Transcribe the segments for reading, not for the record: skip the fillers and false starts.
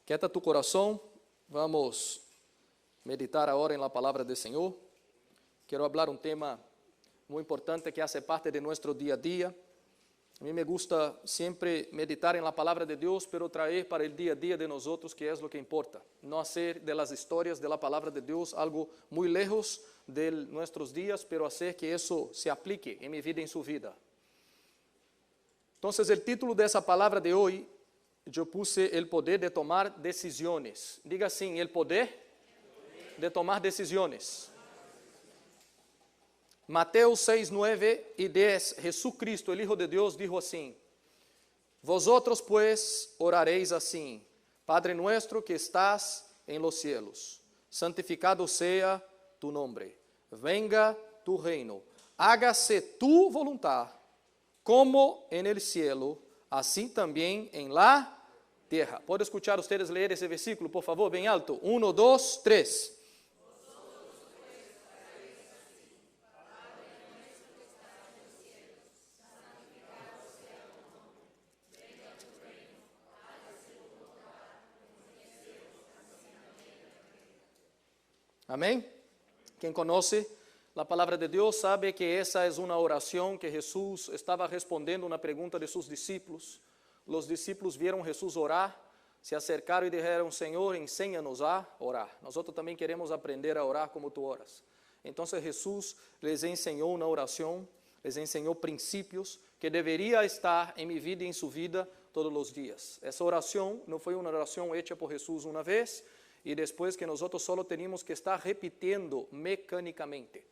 Quieta tu coração, vamos meditar agora em la palavra do Senhor. Quero falar um tema muito importante que hace parte de nosso dia a dia. A mim me gusta sempre meditar em la palavra de Deus, pero trazer para o dia a dia de nós outros, que é o que importa. Não hacer de las histórias de la palavra de Deus algo muito lejos de nossos dias, pero hacer que isso se aplique em minha vida e em sua vida. Então, o título dessa palavra de hoje, eu puse el poder de tomar decisões. Diga assim, el poder de tomar decisões. Mateus 6, 9 e 10, Jesucristo, el Hijo de Deus, dijo assim: Vosotros, pues, orareis assim: Padre nuestro que estás en los cielos, santificado sea tu nombre, venga tu reino, hágase tu voluntad, como en el cielo, así también en la tierra. ¿Puedo escuchar ustedes leer ese versículo, por favor, bem alto? 1, 2, 3. Amém? Quem conhece a palavra de Deus sabe que essa é uma oração que Jesus estava respondendo uma pergunta de seus discípulos. Os discípulos viram Jesus orar, se acercaram e disseram: Senhor, ensina-nos a orar. Nós também queremos aprender a orar como tu oras. Então Jesus les ensinou uma oração, les ensinou princípios que deveria estar em minha vida e em sua vida todos os dias. Essa oração não foi uma oração hecha por Jesus uma vez, e depois que nós só teníamos que estar repetindo mecanicamente.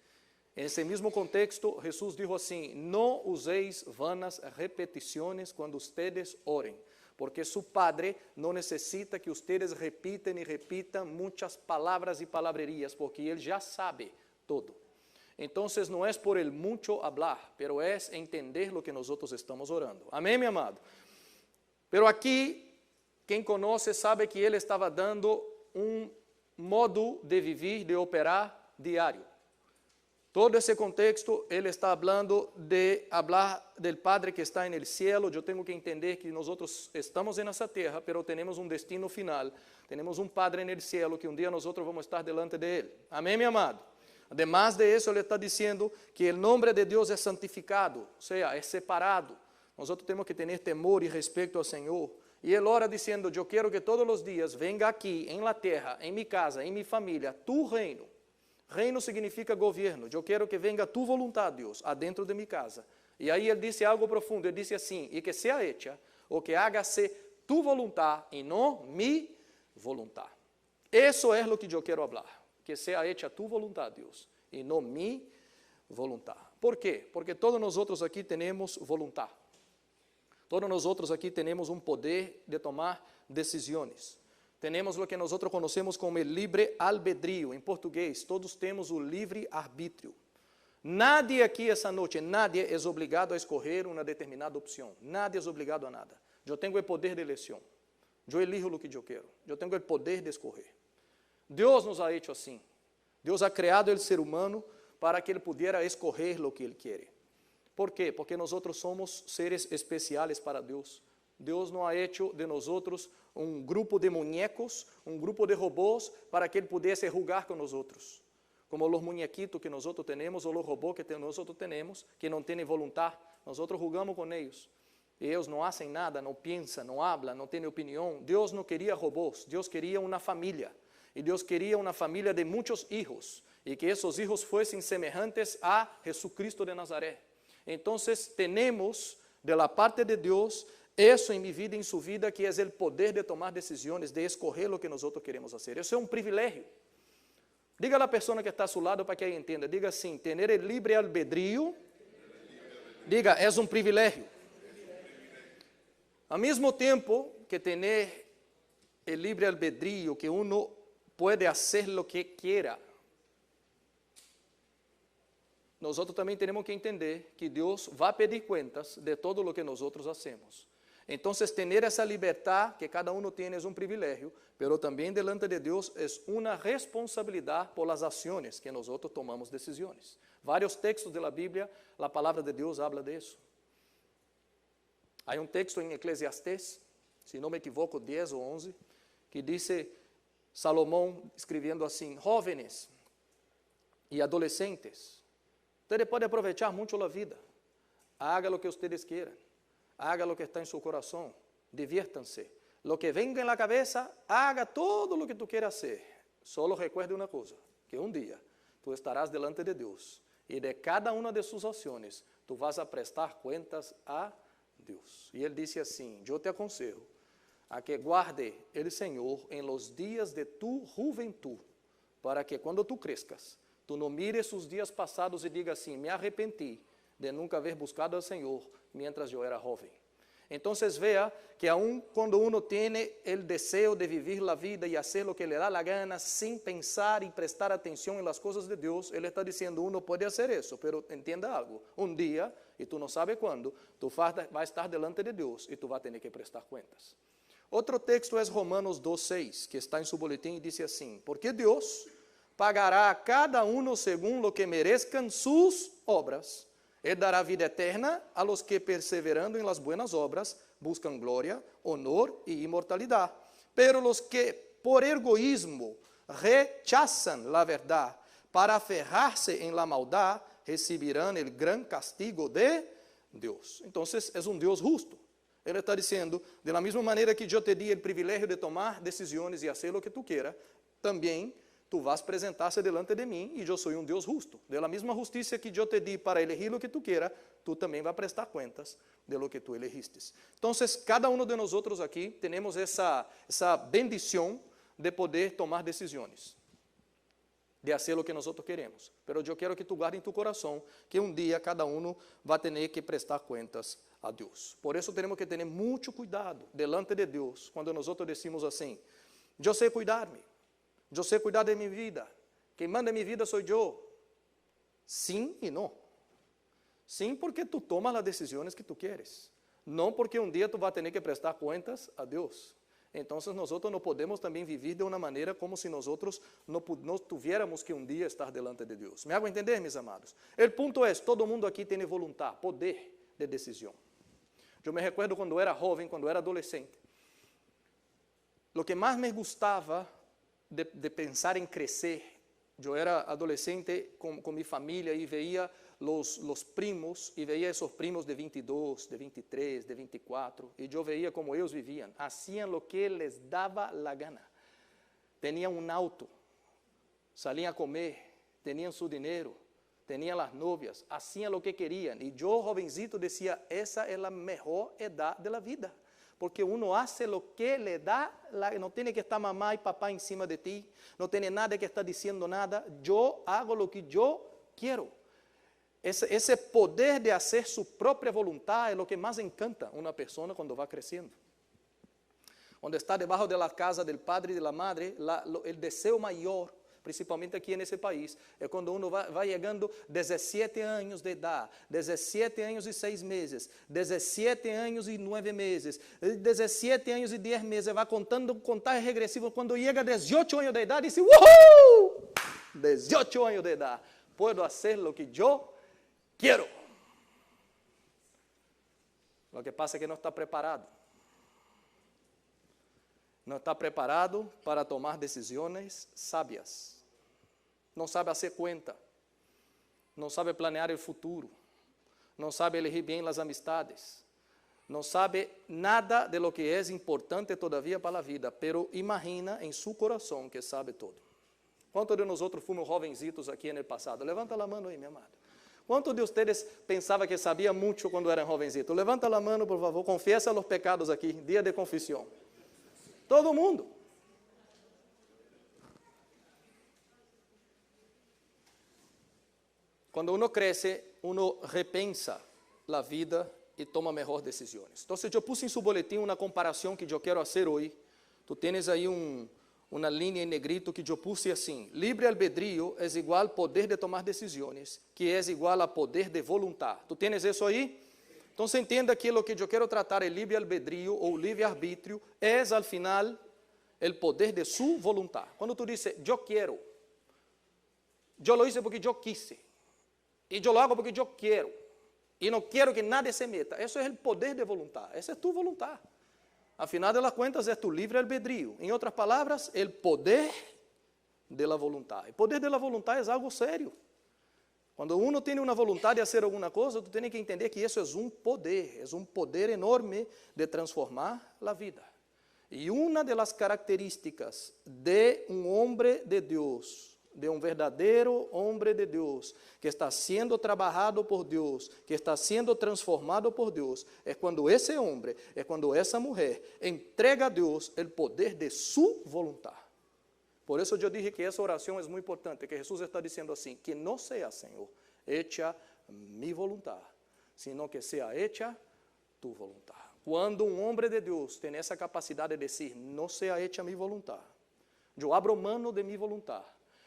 Nesse mesmo contexto, Jesus disse assim: não uséis vanas repetições quando ustedes orem, porque su Padre não necessita que ustedes repitam e repitam muitas palavras e palavrerías, porque Ele já sabe todo. Então, não é por el mucho hablar, pero é entender lo que nós estamos orando. Amém, meu amado? Pero aqui, quem conhece sabe que Ele estava dando um modo de viver, de operar diário. Todo esse contexto, ele está falando de falar do Padre que está no cielo. Eu tenho que entender que nós estamos nessa terra, mas temos um destino final. Temos um Padre no cielo que um dia nós vamos estar delante de Ele. Amém, meu amado? Además de isso, ele está dizendo que o nome de Deus é santificado, ou seja, é separado. Nós temos que ter temor e respeito ao Senhor. E Ele ora dizendo: eu quero que todos os dias venga aqui, em la terra, em minha casa, em minha família, tu reino. Reino significa governo. Eu quero que venga tu vontade, Deus, adentro de minha casa. E aí Ele disse algo profundo. Ele disse assim: e que seja hecha, ou que haga-se tu vontade, e não mi vontade. Isso é o que eu quero falar. Que seja hecha tu vontade, Deus, e não mi vontade. ¿Por quê? Porque todos nós aqui temos vontade. Todos nós aqui temos um poder de tomar decisões. Temos o que nós conhecemos como livre albedrío. Em português, todos temos o livre arbítrio. Nadie aqui essa noite, nadie é obrigado a escolher uma determinada opção. Nadie é obrigado a nada. Eu tenho o poder de eleição. Eu elijo o que eu quero. Eu tenho o poder de escolher. Deus nos ha hecho assim. Deus ha criado o ser humano para que ele pudesse escolher o que ele quer. ¿Por quê? Porque nós somos seres especiais para Deus. Deus não ha hecho de nós um grupo de muñecos, um grupo de robôs, para que Ele pudesse jugar com nós. Como os muñequitos que nós temos, ou os robôs que nós temos, que não têm vontade, nós jugamos com eles. E eles não fazem nada, não pensam, não falam, não têm opinião. Deus não queria robôs, Deus queria uma família. E Deus queria uma família de muitos filhos, e que esses filhos fossem semelhantes a Jesucristo de Nazaré. Então, temos de la parte de Deus isso em minha vida e em sua vida, que é o poder de tomar decisões, de escolher o que nós queremos fazer. Isso é um privilégio. Diga à pessoa que está a seu lado para que ela entenda. Diga assim: ter o livre albedrío, diga, é um privilégio. Ao mesmo tempo que ter o livre albedrío, que uno pode fazer o que quiera, nós também temos que entender que Deus vai pedir contas de todo o que nós fazemos. Então, ter essa liberdade que cada um tem é um privilégio, mas também delante de Deus é uma responsabilidade por as ações que nós tomamos decisões. Vários textos da Bíblia, a palavra de Deus habla de isso. Há um texto em Eclesiastés, se não me equivoco, 10 ou 11, que dice Salomón escribiendo así: jóvenes y adolescentes, ustedes pueden aprovechar mucho la vida. Haga lo que ustedes quieran. Haga lo que está en su corazón. Diviértanse. Lo que venga en la cabeza, haga todo lo que tú quieras hacer. Solo recuerde una cosa, que un día tú estarás delante de Dios y de cada una de sus acciones tú vas a prestar cuentas a Dios. Y Él dice así: yo te aconsejo a que guarde el Señor en los días de tu juventud, para que cuando tú crezcas, tú no mires sus días pasados y digas assim: me arrepentí de nunca haber buscado al Señor mientras yo era joven. Entonces vea que aun cuando uno tiene el deseo de vivir la vida y hacer lo que le da la gana sin pensar y prestar atención en las cosas de Dios, Él está diciendo: uno puede hacer eso, pero entienda algo, un día, y tú no sabes cuándo, tú vas a estar delante de Dios y tú vas a tener que prestar cuentas. Otro texto es Romanos 2:6, que está en su boletín y dice así: porque Dios pagará a cada uno según lo que merezcan sus obras. Él dará vida eterna a los que, perseverando en las buenas obras, buscan gloria, honor y inmortalidad. Pero los que por egoísmo rechazan la verdad para aferrarse en la maldad, recibirán el gran castigo de Dios. Entonces es un Dios justo. Ele está dizendo: de la misma maneira que eu te di o privilégio de tomar decisões e fazer o que tu quieras, também tu vas presentar-se delante de mim e eu sou um Deus justo. De la misma justiça que eu te di para elegir o que tu quieras, tu também vas prestar cuentas de lo que tu elegiste. Então, cada um de nós aqui temos essa bendição de poder tomar decisões, de fazer o que nós queremos. Mas eu quero que tu guarde em tu coração que um dia cada um vai ter que prestar cuentas a Deus. Por isso temos que ter muito cuidado delante de Deus quando nós decimos assim: eu sei cuidar-me, eu sei cuidar de minha vida, quem manda em minha vida sou eu. Sim e não. Sim, porque tu tomas as decisões que tu queres, não porque um dia tu vai ter que prestar contas a Deus. Então, nós não podemos também viver de uma maneira como se nós não tivéssemos que um dia estar delante de Deus. Me hago entender, meus amados? O ponto é: todo mundo aqui tem vontade, poder de decisão. Eu me recuerdo quando era jovem, quando era adolescente, o que mais me gostava de pensar em crescer. Eu era adolescente com minha família e veia os primos, e veia esses primos de 22, de 23, de 24, e eu veia como eles viviam. Hacían lo que les dava la gana. Tinham um auto, saliam a comer, tinham su dinheiro, tinham as novias, hacían lo que queriam. E eu, jovencito, dizia: essa é a melhor idade da vida. Porque uno hace lo que le da, no tiene que estar mamá y papá encima de ti, no tiene nadie que está diciendo nada, yo hago lo que yo quiero. Ese poder de hacer su propia voluntad es lo que más encanta a una persona cuando va creciendo. Cuando está debajo de la casa del padre y de la madre, el deseo mayor, principalmente aqui nesse país, é quando uno vai chegando 17 anos de idade, 17 anos e 6 meses, 17 anos e 9 meses, 17 anos e 10 meses, vai contando contagem regressiva, quando chega a 18 anos de idade, diz: uhul! 18 anos de idade, puedo hacer lo que yo quiero. Lo que pasa é que não está preparado. Não está preparado para tomar decisões sábias. Não sabe fazer conta. Não sabe planear o futuro. Não sabe elegir bem as amistades. Não sabe nada de lo que é importante todavia para a vida, pero imagina em seu coração que sabe todo. Quantos de nós fomos jovencitos aqui no passado? Levanta a mão aí, meu amado. Quantos de vocês pensavam que sabia muito quando eram jovencitos? Levanta a mão, por favor. Confiesa os pecados aqui, dia de confissão. Todo mundo. Quando uno cresce, uno repensa a vida e toma melhores decisões. Então, eu puse em seu boletim uma comparação que eu quero fazer hoje. Tu tens aí uma linha em negrito que eu puse assim: livre albedrío é igual poder de tomar decisões, que é igual a poder de voluntad. Tu tens isso aí? Então, se entenda que o que eu quero tratar é livre albedrío ou livre arbítrio, é, al final, o poder de sua voluntad. Quando tu dices: eu quero, eu lo hice porque eu quise, e eu lo hago porque eu quero, e não quero que nadie se meta. Isso é o poder de voluntad, essa é tu voluntad. Afinal de contas, é tu livre albedrío. Em outras palavras, o poder de la voluntad. O poder de la voluntad é algo sério. Quando uno tem uma vontade de fazer alguma coisa, tu tem que entender que isso é um poder enorme de transformar a vida. E uma das características de homem de Deus, de verdadeiro homem de Deus, que está sendo trabalhado por Deus, que está sendo transformado por Deus, é quando esse homem, é quando essa mulher entrega a Deus o poder de sua vontade. Por isso eu dije que essa oração é muito importante, que Jesus está dizendo assim, que não seja, Senhor, hecha mi voluntad, sino que seja hecha tu voluntad. Quando homem de Deus tem essa capacidade de dizer, não seja hecha mi voluntad, eu abro mano de mi voluntad,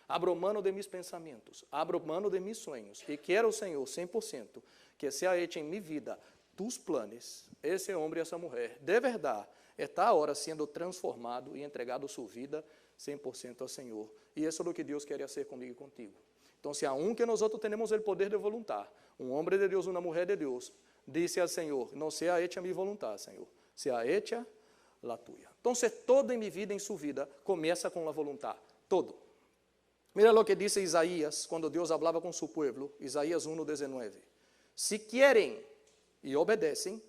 abro mano de mis pensamentos, abro mano de mis sonhos, e quero, Senhor, 100%, que seja hecha em minha vida tus planos, esse homem e essa mulher, de verdade, está agora sendo transformado e entregado sua vida 100% ao Senhor. E isso é o que Deus quer fazer comigo e contigo. Então, se aunque nós temos o poder de vontade, um homem de Deus, uma mulher de Deus, disse ao Senhor, não seja hecha mi voluntad, Senhor, seja hecha la tuya. Então, toda em minha vida, em sua vida, começa com a vontade, todo. Mira o que disse Isaías, quando Deus falava com seu povo, Isaías 1:19. Se querem e obedecem,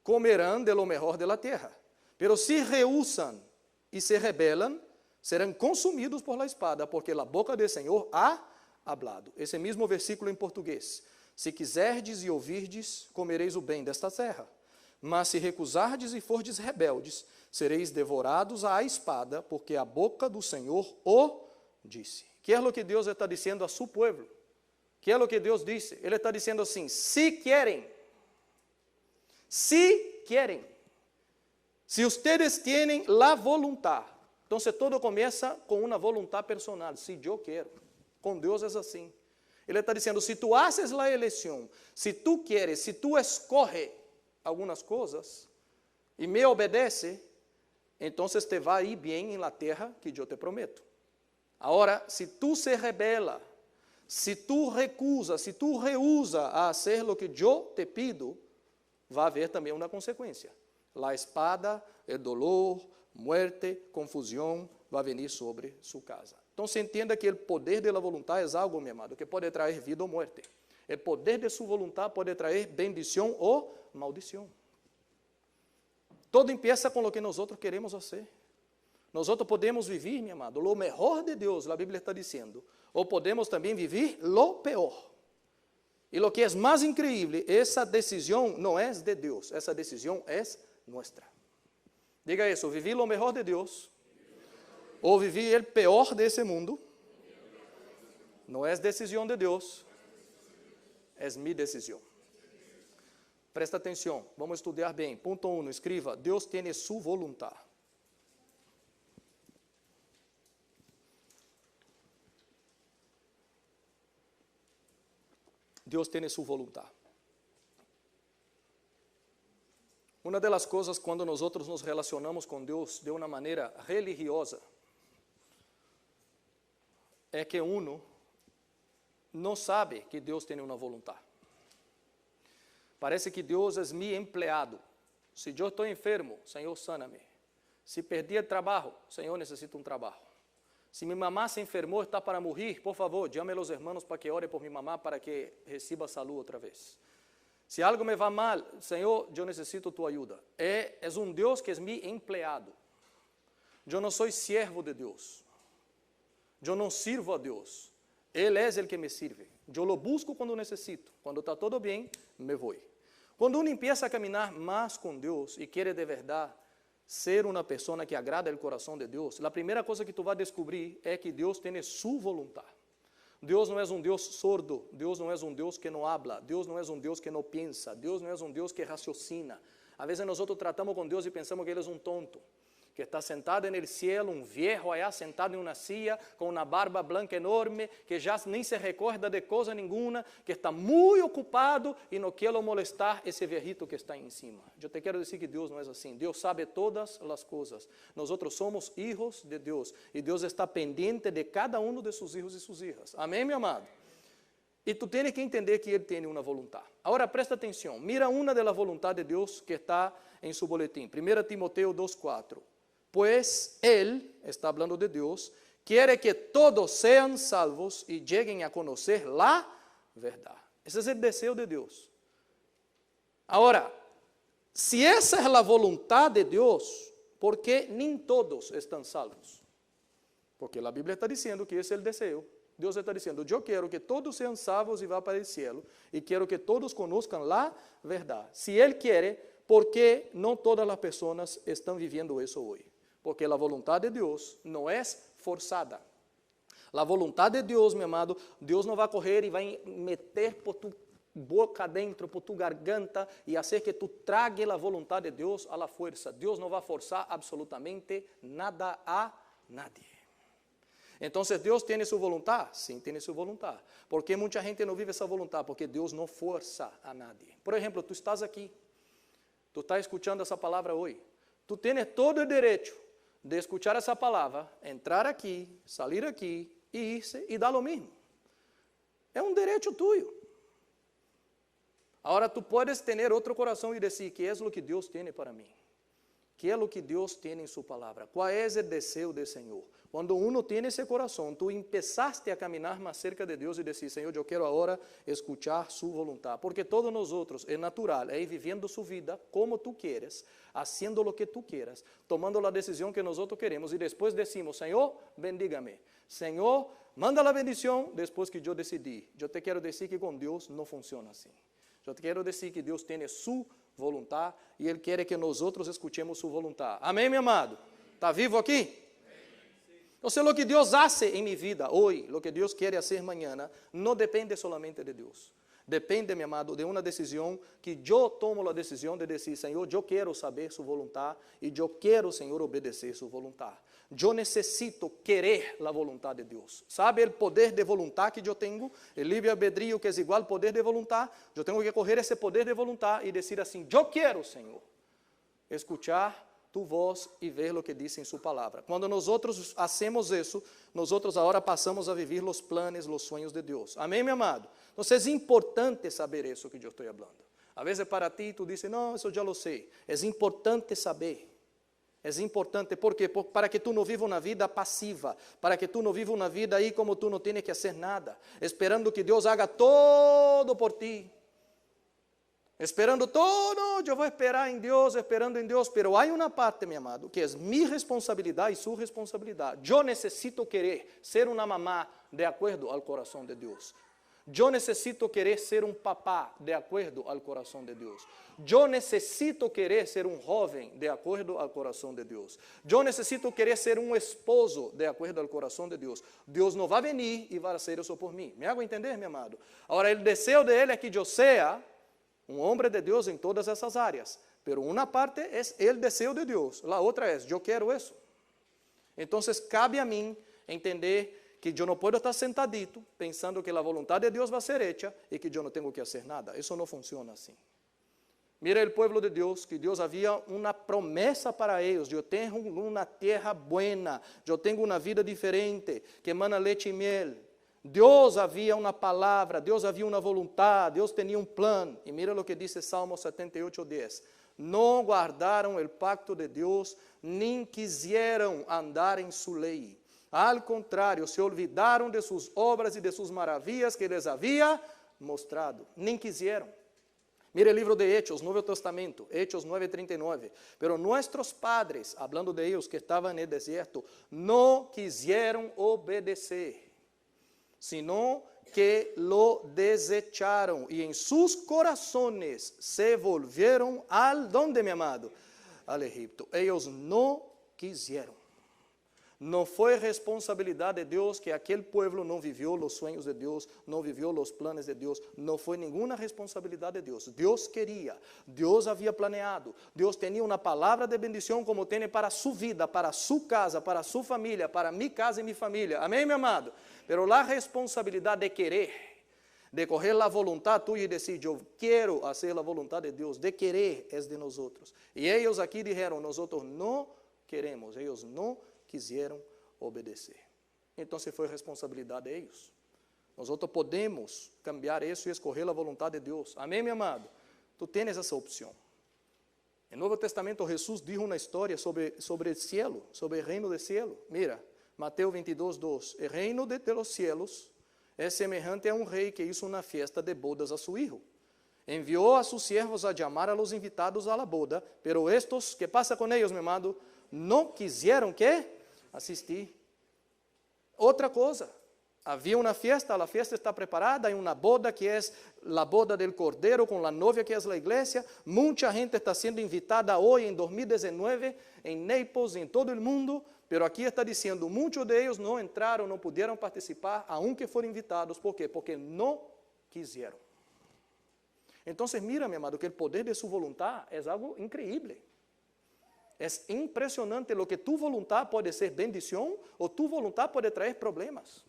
comerão de lo mejor de la tierra, pero se rehusam e se rebelam, serão consumidos por la espada, porque a boca do Senhor ha hablado. Esse mesmo versículo em português. Se quiserdes e ouvirdes, comereis o bem desta terra. Mas se recusardes e fordes rebeldes, sereis devorados à espada, porque a boca do Senhor o disse. Que é o que Deus está dizendo a seu povo? Que é o que Deus disse? Ele está dizendo assim, se querem, se ustedes têm la voluntad, então todo começa com uma vontade personal, se eu quero. Com Deus é assim. Ele está dizendo, se tu haces la eleição, se tu queres, se tu escoge algumas coisas e me obedece, então te vai ir bem na terra que eu te prometo. Agora, se tu se rebela, se tu recusa, se tu rehúsa a fazer o que eu te pido, vai haver também uma consequência. La espada, el dolor, muerte, confusão, vai venir sobre sua casa. Então, se entenda que o poder da vontade é algo, meu amado, que pode trazer vida ou morte. O poder de sua vontade pode trazer bendição ou maldição. Todo empieza com o que nós queremos fazer. Nós podemos viver, meu amado, o melhor de Deus, a Bíblia está dizendo, ou podemos também viver o pior. E o que é mais incrível, essa decisão não é de Deus, essa decisão é nossa. Diga isso, viver o melhor de Deus, ou viver o pior desse mundo, não é decisão de Deus, é minha decisão. Presta atenção, vamos estudar bem. Ponto 1, escreva, Deus tem sua vontade. Deus tem sua vontade. Uma das coisas quando nós nos relacionamos com Deus de uma maneira religiosa é que uno não sabe que Deus tem uma vontade. Parece que Deus é meu empregado. Se eu estou enfermo, Senhor, sana-me. Se perdi o trabalho, Senhor, necessito um trabalho. Se minha mamá se enfermou, está para morrer, por favor, llame a los hermanos para que ore por minha mamá para que reciba saúde outra vez. Se algo me va mal, Senhor, eu necessito tua ajuda. É um Deus que é meu empregado. Eu não sou servo de Deus. Eu não sirvo a Deus. Ele é o que me sirve. Eu lo busco quando necessito. Quando está todo bem, me vou. Quando uno empieza a caminhar mais com Deus e quer de verdade ser uma pessoa que agrada o coração de Deus, a primeira coisa que tu vai descobrir é que Deus tem sua vontade. Deus não é um Deus sordo, Deus não é um Deus que não habla, Deus não é um Deus que não pensa, Deus não é um Deus que raciocina. Às vezes nós tratamos com Deus e pensamos que Ele é um tonto, que está sentado no céu, um viejo allá sentado em uma silla, com uma barba branca enorme, que já nem se recorda de coisa nenhuma, que está muito ocupado e não quer molestar esse viejito que está em cima. Eu te quero dizer que Deus não é assim. Deus sabe todas as coisas. Nós somos hijos de Deus e Deus está pendiente de cada um de seus filhos e suas hijas. Amém, meu amado? E tu tienes que entender que Ele tem uma vontade. Agora presta atenção, mira uma das vontades de Deus que está em seu boletim. 1 Timoteo 2:4. Pues Él, está falando de Deus, quiere que todos sejam salvos e cheguem a conhecer a verdade. Esse é o desejo de Deus. Agora, se essa é a vontade de Deus, ¿por que nem todos estão salvos? Porque a Bíblia está dizendo que esse é o desejo. Deus está dizendo, eu quero que todos sejam salvos e vá para o céu, e quero que todos conozcam a verdade. Se Ele quer, ¿por que não todas as pessoas estão vivendo isso hoje? Porque a vontade de Deus não é forçada. A vontade de Deus, meu amado, Deus não vai correr e vai meter por tu boca dentro, por tu garganta e fazer que tu trague a vontade de Deus à la força. Deus não vai forçar absolutamente nada a nadie. Então, Deus tem sua vontade? Sim, tem sua vontade. Por que muita gente não vive essa vontade? Porque Deus não força a nadie. Por exemplo, tu estás aqui, tu estás escutando essa palavra hoje. Tu tens todo o direito de escuchar essa palavra, entrar aqui, sair aqui e irse e dar o mesmo. É um direito tuyo. Agora, tu podes ter outro coração e dizer, que é o que Deus tem para mim? Que é o que Deus tem em sua palavra? Qual é o desejo do Senhor? Quando uno tem esse coração, tu empezaste a caminhar mais cerca de Deus e dizer, Senhor, eu quero agora escuchar sua vontade. Porque todos nós outros, é natural, é ir vivendo sua vida como tu queres, haciendo o que tu quieras, tomando a decisão que nós outros queremos e depois decimos, Senhor, bendígame. Senhor, manda a bendição depois que eu decidi. Eu te quero dizer que com Deus não funciona assim. Eu te quero dizer que Deus tem sua vontade e Ele quer que nós outros escutemos sua vontade. Amém, meu amado? Está vivo aqui? Então, o que Deus hace em minha vida hoje, o que Deus quer fazer amanhã, não depende solamente de Deus. Depende, meu amado, de uma decisão que eu tomo a decisão de dizer, Senhor, eu quero saber sua vontade e eu quero, Senhor, obedecer sua vontade. Eu necessito querer a vontade de Deus. Sabe o poder de vontade que eu tenho? O livre-albedrío que é igual ao poder de vontade. Eu tenho que correr esse poder de vontade e dizer assim, eu quero, Senhor, escuchar tu voz e ver o que diz em sua palavra. Quando nós outros hacemos isso, nós outros agora passamos a viver os planos, os sonhos de Deus. Amém, meu amado? Então, é importante saber isso que eu estou falando. A vezes para ti, tu dizes, não, isso já lo sei. É importante saber. É importante, ¿por quê? Para que tu não viva uma vida passiva, para que tu não viva uma vida aí como tu não tens que fazer nada, esperando que Deus haga todo por ti. Esperando todo, eu vou esperar em Deus, esperando em Deus, pero há uma parte, meu amado, que é minha responsabilidade e sua responsabilidade. Eu necessito querer ser uma mamá de acordo ao coração de Deus. Eu necessito querer ser um papá de acordo ao coração de Deus. Eu necessito querer ser um jovem de acordo ao coração de Deus. Eu necessito querer ser um esposo de acordo ao coração de Deus. Deus não vai vir e vai fazer isso por mim. Me hago entender, meu amado? Agora, o desejo de Ele é que eu seja um homem de Deus em todas essas áreas. Pero uma parte é o desejo de Deus, a outra é, eu quero isso. Então, cabe a mim entender que eu não posso estar sentadito pensando que a vontade de Deus vai ser hecha e que eu não tenho que fazer nada. Isso não funciona assim. Mira o povo de Deus, que Deus havia uma promessa para eles. Eu tenho uma terra buena, eu tenho uma vida diferente, que emana leite e miel. Deus havia uma palavra, Deus havia uma vontade, Deus tinha um plano. E mira o que diz Salmo 78:10. Não guardaram o pacto de Deus, nem quiseram andar em sua lei. Al contrário, se olvidaram de suas obras e de suas maravilhas que les havia mostrado. Nem quiseram. Mire o livro de Hechos, Novo Testamento, Hechos 9:39. Pero nuestros padres, hablando de ellos que estaban en el desierto, no quisieron obedecer, sino que lo desecharon y en sus corazones se volvieron al, ¿dónde, mi amado? Al Egipto. Ellos no quisieron. Não foi responsabilidade de Deus que aquele povo não viveu os sonhos de Deus, não viveu os planos de Deus, não foi nenhuma responsabilidade de Deus. Deus queria, Deus havia planeado, Deus tinha uma palavra de bendição como tem para sua vida, para sua casa, para sua família, para minha casa e minha família. Amém, meu amado? Pero a responsabilidade de querer, de correr a vontade tua e dizer, eu quero fazer a vontade de Deus, de querer é de nós outros. E eles aqui disseram, nós outros não queremos, eles não quiseram obedecer. Então, se foi responsabilidade de eles. Nós podemos cambiar isso e escolher a vontade de Deus. Amém, meu amado? Tu tens essa opção. No Novo Testamento, Jesus disse uma história sobre o cielo, sobre o reino do cielo. Mira, Mateus 22, 2. El reino de los cielos é semejante a um rei que hizo uma fiesta de bodas a su hijo. Enviou a sus siervos a chamar a los invitados a la boda, pero estos, ¿qué pasa con ellos, mi amado? No quisieron que asistir. Outra coisa, havia uma fiesta, a fiesta está preparada, hay uma boda que é a boda del Cordero com a novia que é a igreja. Muita gente está sendo invitada hoje em 2019 em Naples, em todo o mundo, pero aqui está dizendo, muitos de eles não entraram, não puderam participar, aunque foram invitados. ¿Por quê? Porque não quiseram. Então, mira, meu amado, que o poder de sua vontade é algo increíble. É impressionante lo que tu vontade pode ser bendição ou tu vontade pode trazer problemas.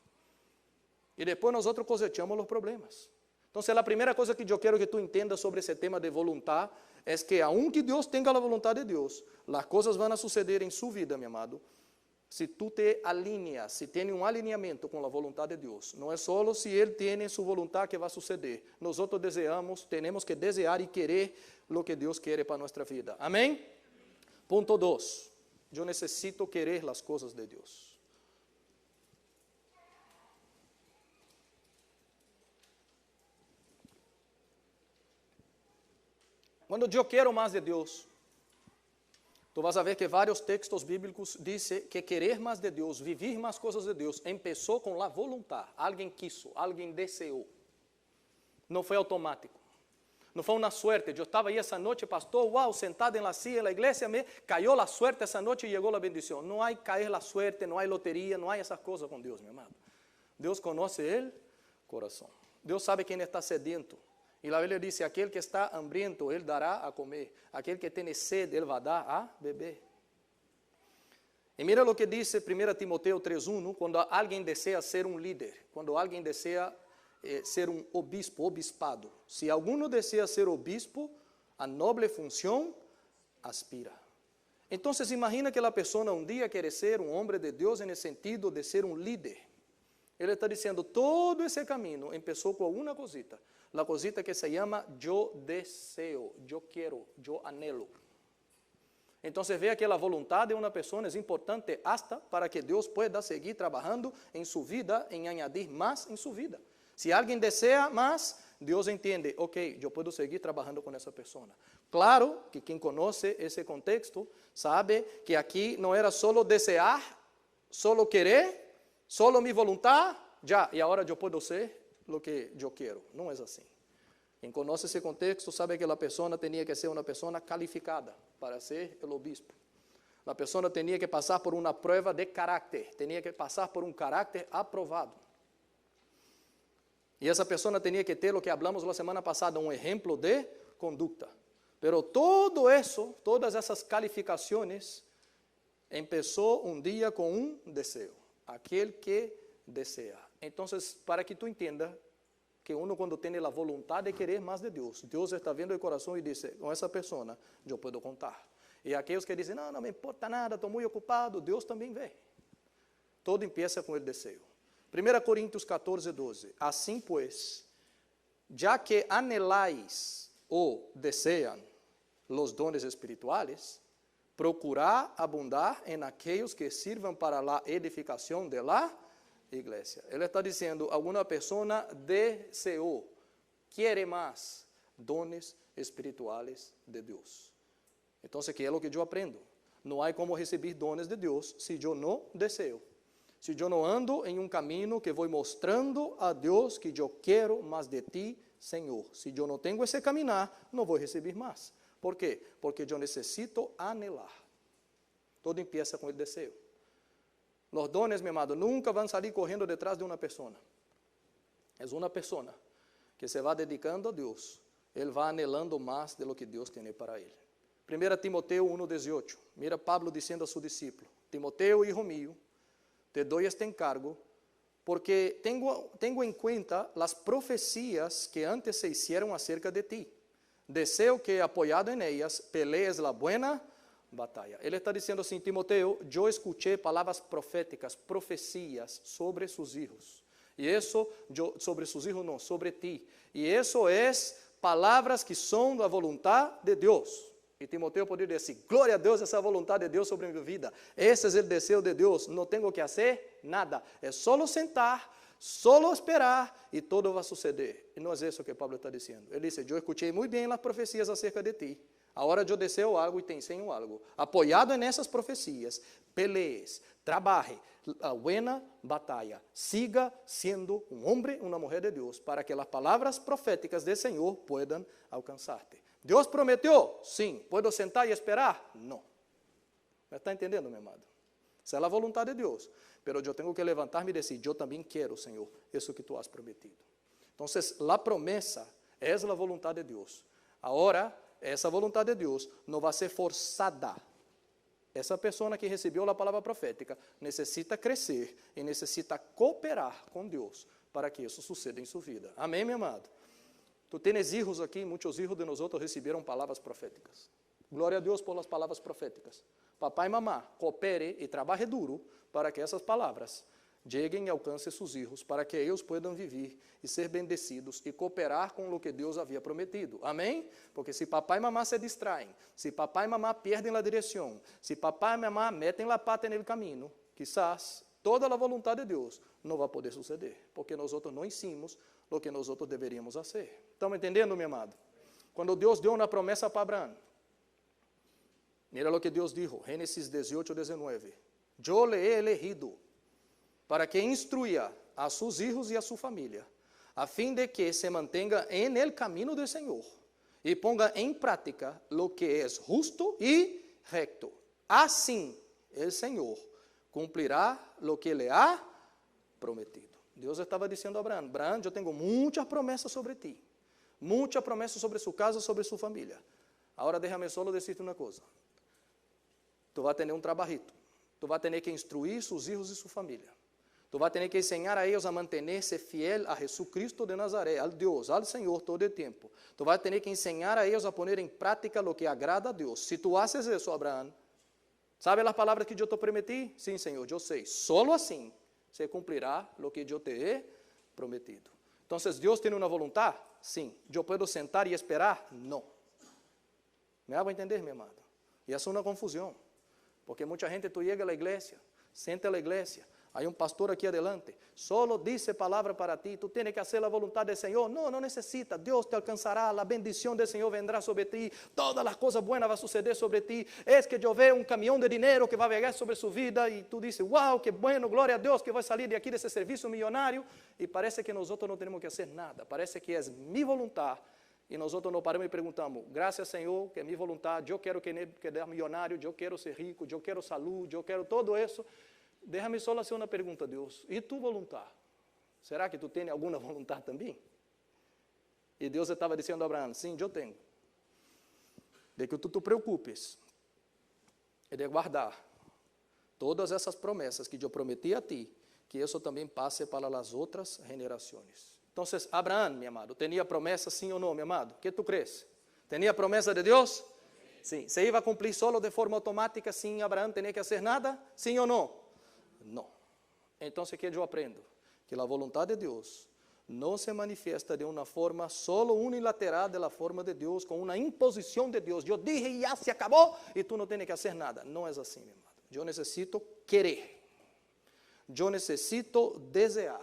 E depois nós cosechamos os problemas. Então, a primeira coisa que eu quero que tu entendas sobre esse tema de vontade é que, aunque Deus tenha a vontade de Deus, as coisas vão suceder em sua vida, meu amado, se tu te alinhas, se tem um alinhamento com a vontade de Deus. Não é só se Ele tem sua vontade que vai suceder. Nós desejamos, temos que desejar e querer o que Deus quer para nossa vida. Amém? Ponto 2. Eu necessito querer as coisas de Deus. Quando eu quero mais de Deus, tu vas a ver que vários textos bíblicos dizem que querer mais de Deus, viver mais coisas de Deus, começou com a vontade. Alguém quis, alguém desejou. Não foi automático. Não foi uma suerte. Eu estava aí essa noite, pastor, uau, sentado na silla da igreja, me caiu a suerte essa noite e chegou a bendição. Não há cair a suerte, não há loteria, não há essas coisas com Deus, meu amado. Deus conhece o coração. Deus sabe quem está sedento. E a Bíblia diz, aquele que está hambriento, Ele dará a comer. Aquele que tem sede, Ele vai dar a beber. E mira o que diz 1 Timoteo 3:1, quando alguém deseja ser um líder, quando alguém deseja ser um obispo, obispado. Se alguno deseja ser obispo, a noble função aspira. Então, imagina que a pessoa um dia quer ser um homem de Deus no sentido de ser um líder. Ele está dizendo, todo esse caminho começou com uma cosita. A cosita que se chama eu deseo, eu quero, eu anelo. Então, vê que a vontade de uma pessoa é importante hasta para que Deus pueda seguir trabalhando em sua vida, em añadir mais em sua vida. Se alguém deseja mais, Deus entende, ok, eu posso seguir trabalhando com essa pessoa. Claro que quem conhece esse contexto sabe que aqui não era só desejar, só querer, só minha vontade, já, e agora eu posso ser o que eu quero. Não é assim. Quem conhece esse contexto sabe que a pessoa tinha que ser uma pessoa qualificada para ser o obispo. A pessoa tinha que passar por uma prova de caráter, tinha que passar por um caráter aprovado. E essa pessoa tinha que ter o que hablamos na semana passada, um exemplo de conduta. Pero todo isso, todas essas qualificações, começou um dia com um desejo. Aquele que deseja. Então, para que tu entenda que uno quando tem a vontade de querer mais de Deus, Deus está vendo o coração e diz, com essa pessoa, eu posso contar. E aqueles que dizem, não me importa nada, estou muito ocupado, Deus também vê. Todo começa com o desejo. 1 Coríntios 14:12. Assim, pues, já que anheláis ou desejam os dones espirituais, procurar abundar em aqueles que sirvam para a edificação de la igreja. Ele está dizendo, alguma pessoa deseou, quer mais dones espirituais de Deus. Então, que é o que eu aprendo. Não há como receber dones de Deus se eu não desejo. Se eu não ando em um caminho que vou mostrando a Deus que eu quero mais de ti, Senhor. Se eu não tenho esse caminhar, não vou receber mais. Por quê? Porque eu necessito anhelar. Todo começa com o desejo. Os dones, meu amado, nunca vão sair correndo detrás de uma pessoa. É uma pessoa que se vai dedicando a Deus. Ele vai anelando mais de lo que Deus tem para ele. 1 Timoteo 1:18. Mira Pablo dizendo a seu discípulo, Timoteo, hijo mío, te doy este encargo, porque tengo en cuenta las profecías que antes se hicieron acerca de ti. Deseo que, apoyado en ellas, pelees la buena batalla. Ele está dizendo assim, Timoteo, eu escutei palavras proféticas, profecias sobre seus filhos. Y eso, sobre sus hijos no, sobre ti. Y eso es palabras que son la voluntad de Dios. Y Timoteo podría decir, gloria a Dios, esa voluntad de Dios sobre mi vida. Ese es el deseo de Dios. No tengo que hacer nada. Es solo sentar, solo esperar y todo va a suceder. Y no es eso que Pablo está diciendo. Él dice, yo escuché muy bien las profecías acerca de ti. Ahora yo deseo algo y te enseño algo. Apoyado en esas profecías, pelees, trabaje a buena batalla. Siga siendo un hombre, una mujer de Dios, para que las palabras proféticas del Señor puedan alcanzarte. ¿Dios prometió? Sí. ¿Puedo sentar y esperar? No. ¿Me está entendiendo, mi amado? Esa es la voluntad de Dios. Pero yo tengo que levantarme y decir, yo también quiero, Señor, eso que tú has prometido. Entonces, la promesa es la voluntad de Dios. Ahora, essa voluntade de Deus não vai ser forçada. Essa pessoa que recebeu a palavra profética necessita crescer e necessita cooperar com Deus para que isso suceda em sua vida. Amém, meu amado? Tu tens filhos aqui, muitos filhos de nós receberam palavras proféticas. Glória a Deus por as palavras proféticas. Papai e mamá, coopere e trabalhe duro para que essas palavras cheguem e alcancem seus filhos, para que eles possam viver e ser bendecidos e cooperar com o que Deus havia prometido. Amém? Porque se papai e mamá se distraem, se papai e mamá perdem a direção, se papai e mamá metem a pata no caminho, quizás toda a vontade de Deus não vai poder suceder, porque nós não ensinamos o que nós deveríamos fazer. Estão entendendo, meu amado? Quando Deus deu uma promessa para Abraão, mira o que Deus disse, Gênesis 18, 19. Eu le he elegido para que instruya a sus hijos y a su familia, a fin de que se mantenga en el camino del Señor y ponga en práctica lo que es justo y recto. Así el Señor cumplirá lo que le ha prometido. Dios estaba diciendo a Abraham, Abraham, yo tengo muchas promesas sobre ti, muchas promesas sobre su casa, sobre su familia. Ahora déjame solo decirte una cosa, tú vas a tener un trabajito, tú vas a tener que instruir sus hijos y su familia. Tu vai ter que ensinar a eles a manter-se fiel a Jesucristo de Nazaré, ao Deus, ao Senhor todo o tempo. Tu vai ter que ensinar a eles a poner em prática o que agrada a Deus. Se tu haces isso, Abraão, sabe as palavras que eu te prometi? Sim, Senhor, eu sei. Solo assim se cumprirá o que eu te he prometido. Então, Deus tem uma vontade? Sim. Eu posso sentar e esperar? Não. Me hago entender, meu amado? E isso é uma confusão. Porque muita gente, tu chega à igreja, senta na igreja, hay un pastor aquí adelante, solo dice palabra para ti, tú tienes que hacer la voluntad del Señor. No, no necesitas, Dios te alcanzará, la bendición del Señor vendrá sobre ti, todas las cosas buenas van a suceder sobre ti. Es que yo veo un camión de dinero que va a llegar sobre su vida y tú dices, wow, qué bueno, gloria a Dios que voy a salir de aquí de ese servicio millonario. Y parece que nosotros no tenemos que hacer nada, parece que es mi voluntad. E nós não paramos e perguntamos, graças Senhor, que é minha vontade, eu quero quedar milionário, eu quero ser rico, eu quero saúde, eu quero todo isso. Déjame só fazer uma pergunta a Deus. E tu vontade? Será que tu tens alguma vontade também? E Deus estava dizendo a Abraão, sim, eu tenho. De que tu te preocupes e de guardar todas essas promessas que eu prometi a ti, que isso também passe para as outras gerações. Então, Abraão, meu amado, tinha promessa sim ou não, meu amado? O que tu crees? Tinha promessa de Deus? Sim. Se iba a cumprir solo de forma automática, sem Abraão ter que fazer nada? Sim ou não? Não. Então, o que eu aprendo? Que a vontade de Deus não se manifesta de uma forma solo unilateral da forma de Deus, com uma imposição de Deus. Eu dije e já se acabou e tu não tens que fazer nada. Não é assim, meu amado. Eu necessito querer. Eu necessito desejar.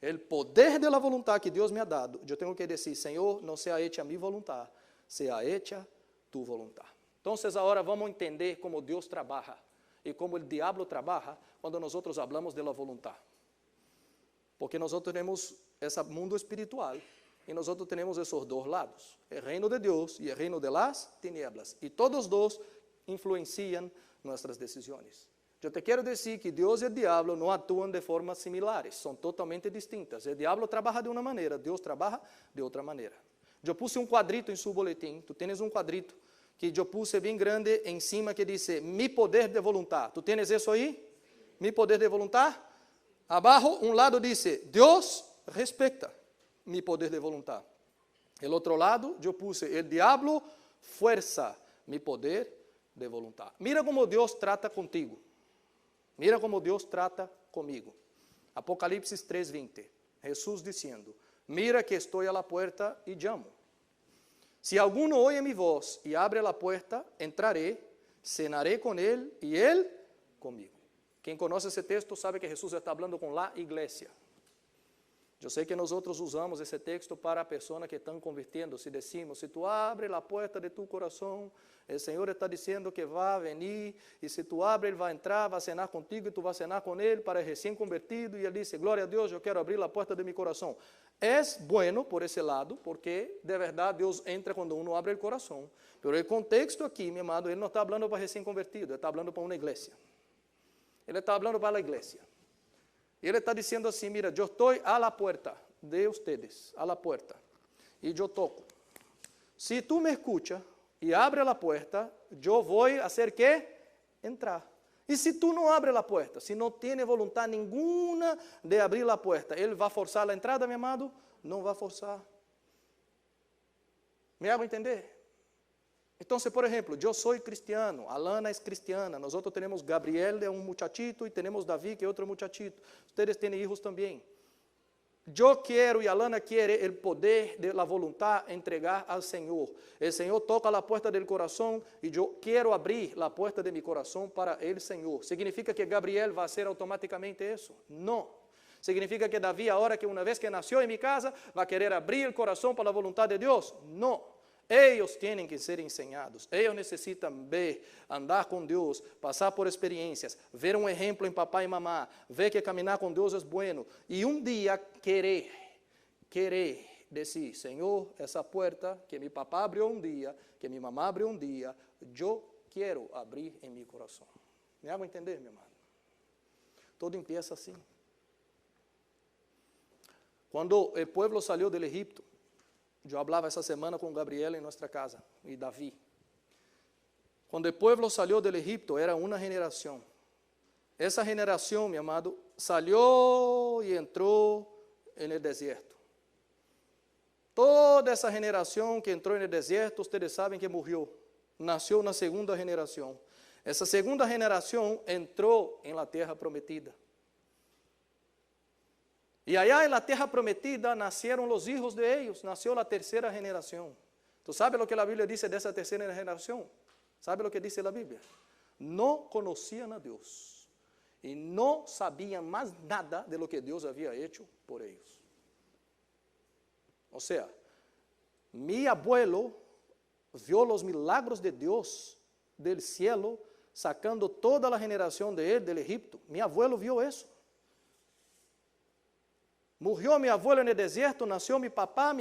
O poder da vontade que Deus me ha dado, eu tenho que dizer, Senhor, não seja hecha a minha vontade, seja hecha tu vontade. Então, agora vamos entender como Deus trabalha. E como o diabo trabalha quando nós falamos da vontade. Porque nós temos esse mundo espiritual e nós temos esses dois lados, o reino de Deus e o reino de las tinieblas. E todos dois influenciam nossas decisões. Eu te quero dizer que Deus e o diabo não atuam de formas similares, são totalmente distintas. O diabo trabalha de uma maneira, Deus trabalha de outra maneira. Eu puse um quadrito em seu boletim, tu tens um quadrito que eu puse bem grande em cima que diz, mi poder de vontade. Tu tens isso aí? Mi poder de vontade? Abaixo, um lado diz, Deus respeita mi poder de vontade. O outro lado, eu puse, el diablo fuerza mi poder de vontade. Mira como Deus trata contigo. Mira como Deus trata comigo. Apocalipse 3:20. Jesús diciendo, mira que estoy a la puerta y llamo. Si alguno oye mi voz y abre la puerta, entraré, cenaré con él y él conmigo. Quien conoce ese texto sabe que Jesús está hablando con la iglesia. Yo sé que nosotros usamos ese texto para personas que están convirtiendo. Si decimos, si tú abres la puerta de tu corazón, el Señor está diciendo que va a venir, y si tú abres, Él va a entrar, va a cenar contigo, y tú vas a cenar con Él para el recién convertido, y Él dice, gloria a Dios, yo quiero abrir la puerta de mi corazón. Es bueno por ese lado, porque de verdad Dios entra cuando uno abre el corazón, pero el contexto aquí, mi amado, Él no está hablando para recién convertido, Él está hablando para una iglesia. Él está hablando para la iglesia. Y Él está diciendo así, mira, yo estoy a la puerta de ustedes, a la puerta, y yo toco. Si tú me escuchas y abres la puerta, yo voy a hacer ¿qué? Entrar. Y si tú no abres la puerta, si no tiene voluntad ninguna de abrir la puerta, ¿Él va a forzar la entrada, mi amado? No va a forzar. ¿Me hago entender? Entonces, por ejemplo, yo soy cristiano, Alana es cristiana, nosotros tenemos Gabriel, de un muchachito, y tenemos David, que es otro muchachito. Ustedes tienen hijos también. Yo quiero y Alana quiere el poder de la voluntad entregar al Señor. El Señor toca la puerta del corazón y yo quiero abrir la puerta de mi corazón para el Señor. ¿Significa que Gabriel va a hacer automáticamente eso? No. ¿Significa que David, ahora que una vez que nació en mi casa, va a querer abrir el corazón para la voluntad de Dios? No. Ellos tienen que ser enseñados, ellos necesitan ver, andar con Dios, pasar por experiencias, ver un ejemplo en papá y mamá, ver que caminar con Dios es bueno, y un día querer decir, Señor, esa puerta que mi papá abrió un día, que mi mamá abrió un día, yo quiero abrir en mi corazón. ¿Me hago entender, mi hermano? Todo empieza así. Cuando el pueblo salió del Egipto, yo hablaba esa semana con Gabriel en nuestra casa y David. Cuando el pueblo salió del Egipto era una generación. Esa generación, mi amado, salió y entró en el desierto. Toda esa generación que entró en el desierto, ustedes saben que murió. Nació una segunda generación. Esa segunda generación entró en la tierra prometida. Y allá en la tierra prometida nacieron los hijos de ellos, nació la tercera generación. ¿Tú sabes lo que la Biblia dice de esa tercera generación? ¿Sabes lo que dice la Biblia? No conocían a Dios y no sabían más nada de lo que Dios había hecho por ellos. O sea, mi abuelo vio los milagros de Dios del cielo, sacando toda la generación de él del Egipto. Mi abuelo vio eso. Murió mi abuelo en el desierto, nació mi papá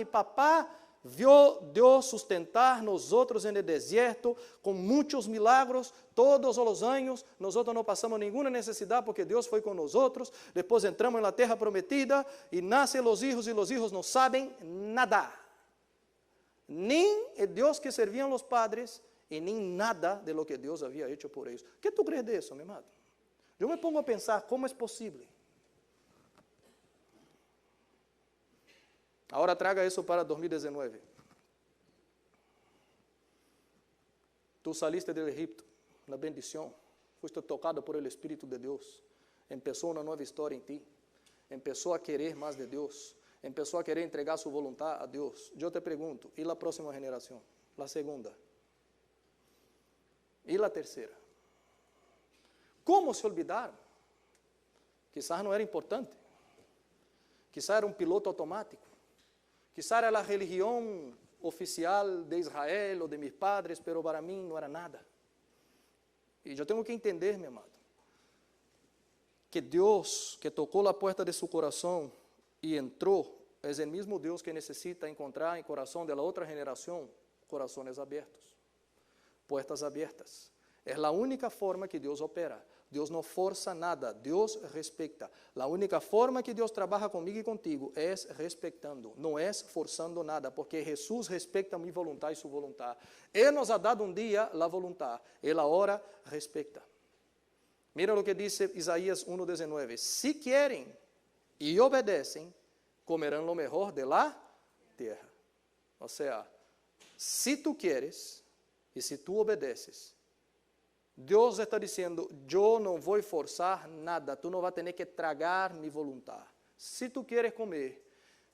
vio Dios sustentar nosotros en el desierto con muchos milagros todos los años. Nosotros no pasamos ninguna necesidad porque Dios fue con nosotros. Después entramos en la tierra prometida y nacen los hijos y los hijos no saben nada. Ni el Dios que servían los padres y ni nada de lo que Dios había hecho por ellos. ¿Qué tú crees de eso, mi amado? Yo me pongo a pensar, ¿cómo es posible? Ahora traga eso para 2019. Tú saliste del Egipto, la bendición, fuiste tocado por el Espíritu de Dios, empezó una nueva historia en ti, empezó a querer más de Dios, empezó a querer entregar su voluntad a Dios. Yo te pregunto, ¿y la próxima generación? La segunda. ¿Y la tercera? ¿Cómo se olvidaron? Quizás no era importante, quizás era un piloto automático. Quizá era la religión oficial de Israel o de mis padres, pero para mí no era nada. Y yo tengo que entender, mi amado, que Dios que tocó la puerta de su corazón y entró, es el mismo Dios que necesita encontrar en el corazón de la otra generación corazones abiertos, puertas abiertas. Es la única forma que Dios opera. Dios no forza nada, Dios respeta. La única forma que Dios trabaja conmigo y contigo es respetando, no es forzando nada, porque Jesús respeta mi voluntad y su voluntad. Él nos ha dado un día la voluntad, Él ahora respeta. Mira lo que dice Isaías 1:19. Si quieren y obedecen, comerán lo mejor de la tierra. O sea, si tú quieres y si tú obedeces, Dios está diciendo, yo no voy a forzar nada, tú no vas a tener que tragar mi voluntad. se tu queres comer,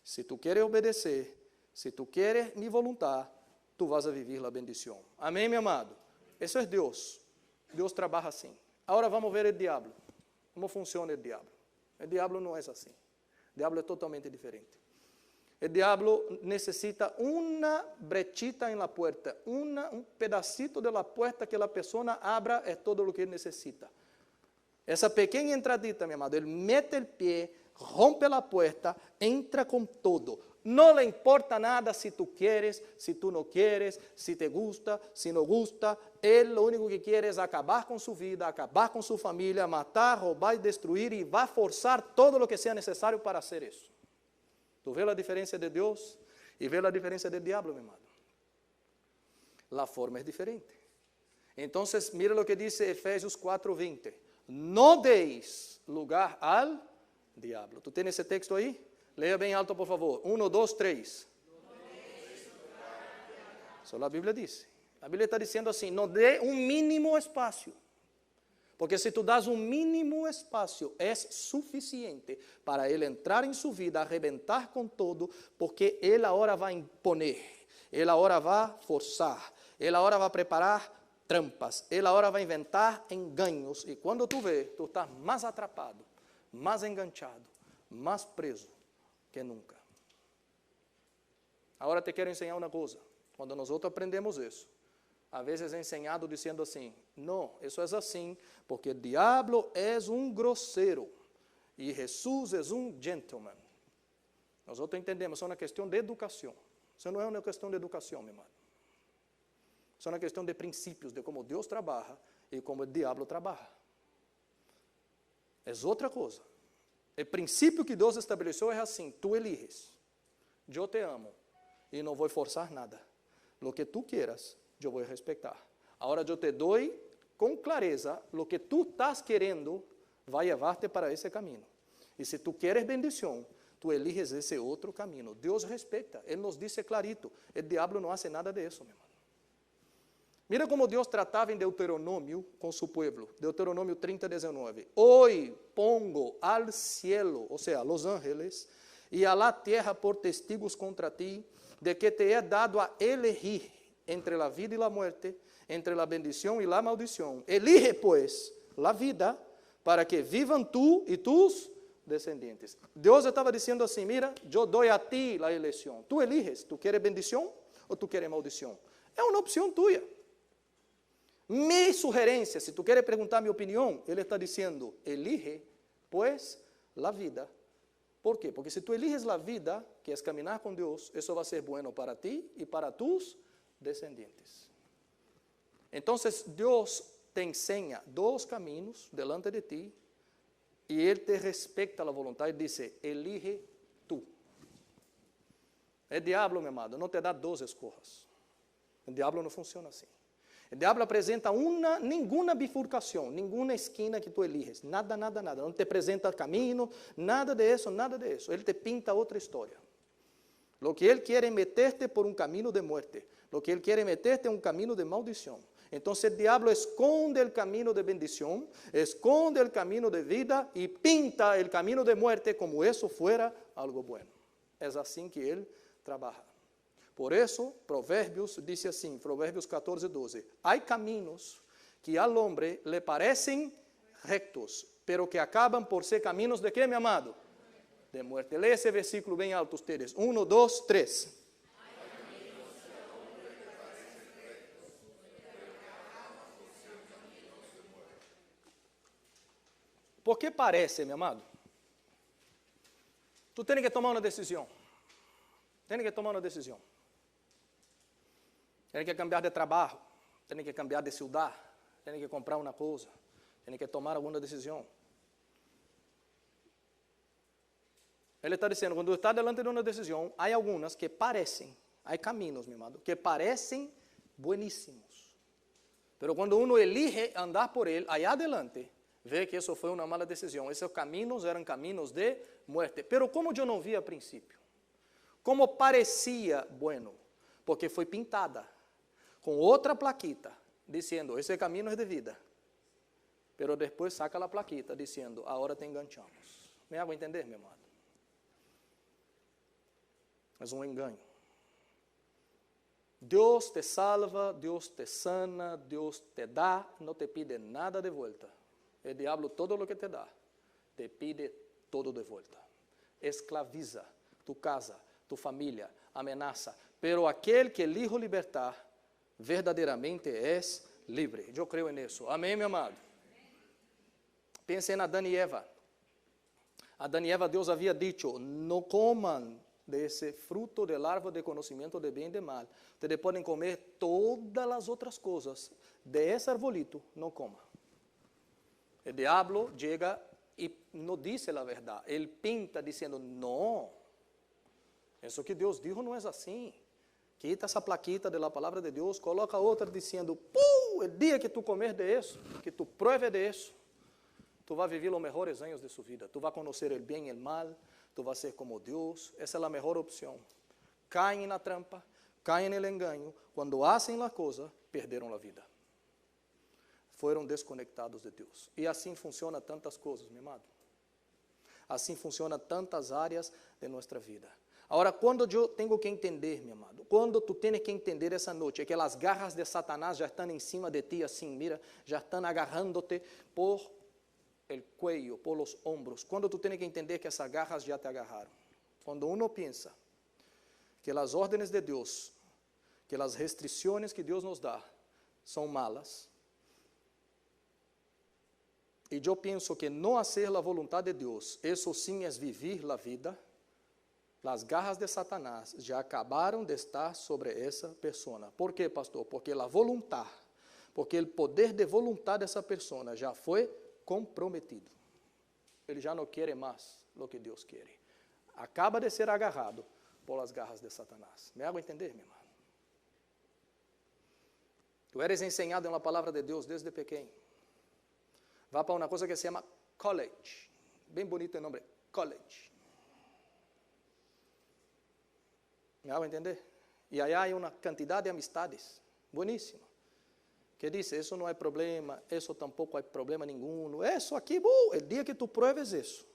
se tu queres obedecer, se tu queres me voluntar, tu vas a vivir a bendição. Amém, meu amado? Isso é Deus. Deus trabalha assim. Agora vamos ver o diabo. Como funciona o diabo? O diabo não é assim. O diabo é totalmente diferente. O diabo necessita uma brechita em la puerta, um pedacito de la puerta que a pessoa abra é todo o que ele necessita. Essa pequena entradita, meu amado, ele mete o pé, rompe a puerta, entra com todo. Não le importa nada se tu queres, se tu não queres, se te gusta, se não gusta. Ele lo único que quer é acabar com sua vida, acabar com sua família, matar, roubar e destruir e vai forçar todo o que seja necessário para fazer isso. Tu vê a diferença de Deus e vê a diferença do diabo, meu amado. A forma é diferente. Então, mira o que diz Efésios 4:20. Não deis lugar al diabo. Tu tens esse texto aí? Leia bem alto, por favor. 1, 2, 3. Só a Bíblia diz. A Bíblia está dizendo assim, não dê um mínimo espaço. Porque se tu das um mínimo espaço, é suficiente para ele entrar em sua vida, arrebentar com todo, porque ele agora vai imponer, ele agora vai forçar, ele agora vai preparar trampas, ele agora vai inventar enganos. E quando tu vê, tu estás mais atrapado, mais enganchado, mais preso que nunca. Agora te quero ensinar uma coisa. Quando nós outros aprendemos isso, às vezes é ensinado dizendo assim, não, isso é assim, porque o diabo é um grosseiro e Jesus é um gentleman. Nós outros entendemos, isso é uma questão de educação. Isso não é uma questão de educação, meu irmão. Isso é uma questão de princípios, de como Deus trabalha e como o diabo trabalha. É outra coisa. O princípio que Deus estabeleceu é assim, tu eliges, eu te amo e não vou forçar nada. Lo que tu quieras, eu vou respeitar. Agora eu te dou com clareza lo que tu estás querendo vai levar-te para esse caminho. E se tu queres bendição, tu eliges esse outro caminho. Deus respeita, Ele nos disse clarito. O diabo não hace nada de isso, meu irmão. Mira como Deus tratava em Deuteronômio com seu povo. Deuteronômio 30:19. Hoy pongo al cielo, ou seja, los ángeles, e a la tierra por testigos contra ti, de que te he dado a elegir entre la vida y la muerte, entre la bendición y la maldición. Elige, pues, la vida para que vivan tú y tus descendientes. Deus estava dizendo assim, mira, eu dou a ti a eleição. Tu eliges, tu queres bendição ou tu queres maldição? É uma opção tua. Mi sugerência, se tu queres perguntar minha opinião, ele está dizendo, elige, pues, la vida. ¿Por quê? Porque se tu eliges la vida, que é caminhar com Deus, isso vai ser bueno para ti e para tus descendientes. Então, Deus te ensina dois caminhos delante de ti e Ele te respeita a vontade e diz, elige tu. O diabo, meu amado, não te dá duas escolhas. O diabo não funciona assim. O diabo apresenta nenhuma bifurcação, nenhuma esquina que tu eliges. Nada, nada, nada. Não te apresenta caminho, nada de isso, nada de isso. Ele te pinta outra história. Lo que ele quer é meter-te por um caminho de muerte. Lo que ele quer é meter-te em um caminho de maldição. Então, o diabo esconde o caminho de bendição, esconde o caminho de vida e pinta o caminho de muerte como isso fuera algo bueno. É assim que ele trabalha. Por isso, Provérbios diz assim, Provérbios 14:12. Há caminhos que ao homem le parecem rectos, pero que acabam por ser caminhos de quê, meu amado? De muerte. Lê esse versículo bem alto, ustedes. 1, 2, 3. Por que parece, meu amado? Tu tens que tomar uma decisão. Tens que tomar uma decisão. Tem que cambiar de trabalho, tem que cambiar de cidade, tem que comprar uma coisa, tem que tomar alguma decisão. Ele está dizendo, quando está delante de uma decisão, há algumas que parecem, há caminhos, meu amado, que parecem bueníssimos. Mas quando uno elige andar por ele, aí adelante, vê que isso foi uma mala decisão. Esses caminhos eram caminhos de muerte. Pero como eu não vi a princípio, como parecia bueno, porque foi pintada com outra plaquita, dizendo, esse caminho é de vida. Pero depois saca a plaquita, dizendo, agora te enganchamos. Me hago entender, meu amado? Es un engaño. Dios te salva, Dios te sana, Dios te da, no te pide nada de vuelta. El diablo todo lo que te da, te pide todo de vuelta. Esclaviza tu casa, tu familia, amenaza. Pero aquel que elijo libertad, verdaderamente es libre. Yo creo en eso. Amén, mi amado. Piensa en Adán y Eva. Adán y Eva, Dios había dicho, no coman de ese fruto del árbol de conocimiento de bien y de mal. Ustedes pueden comer todas las otras cosas. De ese arbolito, no coma. El diablo llega y no dice la verdad. Él pinta diciendo, no. Eso que Dios dijo no es así. Quita essa plaquita da palavra de Deus, coloca outra dizendo, o dia que tu comer de isso, que tu pruebe de isso, tu vai viver os melhores anos de sua vida. Tu vai conhecer o bem e o mal, tu vai ser como Deus. Essa é a melhor opção. Caem na trampa, caem no engano. Quando fazem a coisa, perderam a vida. Foram desconectados de Deus. E assim funciona tantas coisas, meu amado. Assim funciona tantas áreas de nossa vida. Agora, quando eu tenho que entender, meu amado, quando tu tens que entender essa noite, é que as garras de Satanás já estão em cima de ti, assim, mira, já estão agarrando-te por el cuello, por los hombros. Quando tu tens que entender que essas garras já te agarraram. Quando uno pensa que as ordens de Deus, que as restrições que Deus nos dá, são malas, e eu penso que não fazer a vontade de Deus, isso sim é viver a vida, as garras de Satanás já acabaram de estar sobre essa pessoa. ¿Por quê, pastor? Porque a vontade, porque o poder de vontade dessa pessoa já foi comprometido. Ele já não quer mais o que Deus quer. Acaba de ser agarrado por as garras de Satanás. Me hago entender, meu irmão? Tu eres ensinado na palavra de Deus desde pequeno. Vá para uma coisa que se chama college. Bem bonito o nome, college. Me hago entender? E aí há uma quantidade de amistades, bueníssima, que diz, isso não é problema, isso tampouco é problema nenhum, isso aqui, o dia que tu pruebes isso,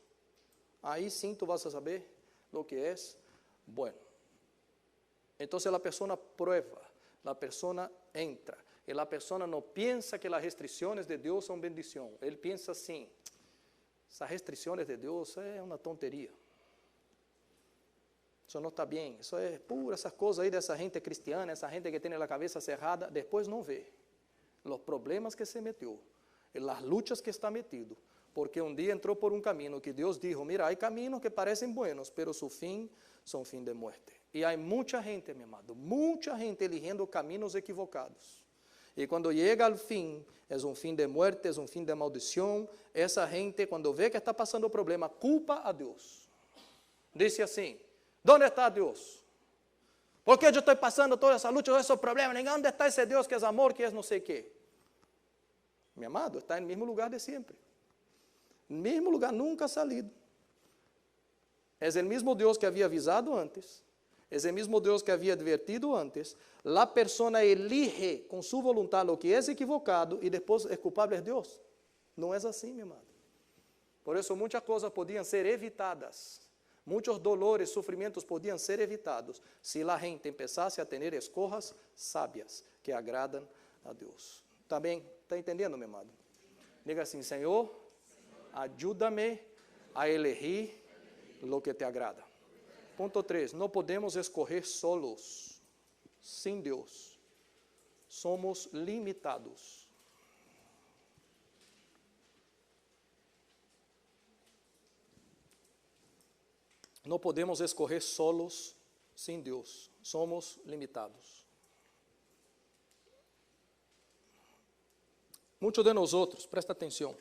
aí sim tu vas a saber o que é bueno. Então, a pessoa prueba, a pessoa entra, e a pessoa não pensa que as restrições de Deus são bendição, ele pensa assim, essas restrições de Deus é uma tonteria. Isso não está bem, isso é pura, essas coisas aí dessa gente cristiana, essa gente que tem a cabeça cerrada, depois não vê os problemas que se meteu, e as lutas que está metido, porque um dia entrou por um caminho que Deus disse, mira, há caminhos que parecem buenos, pero su fim são fim de muerte. E há muita gente, meu amado, muita gente eligindo caminhos equivocados. E quando chega ao fim, é um fim de muerte, é um fim de maldição. Essa gente, quando vê que está passando problema, culpa a Deus. Diz assim, ¿dónde está Deus? ¿Por qué yo estoy pasando toda esa lucha, todos esos problemas? ¿Dónde está ese Dios que es amor, que es no sé qué? Mi amado, está en el mismo lugar de siempre. El mismo lugar, nunca ha salido. Es el mismo Dios que había avisado antes. Es el mismo Dios que había advertido antes. La persona elige con su voluntad lo que es equivocado y después es culpable es Dios. No es así, mi amado. Por eso muchas cosas podían ser evitadas. Muitos dolores, sofrimentos podiam ser evitados se a gente empezasse a ter escolhas sábias que agradam a Deus. Está bem? Está entendendo, meu amado? Diga assim, Senhor, ajuda-me a elegir o que te agrada. Ponto 3, não podemos escolher solos, sem Deus. Somos limitados. Não podemos escorrer solos sem Deus. Somos limitados. Muitos de nós outros, presta atenção,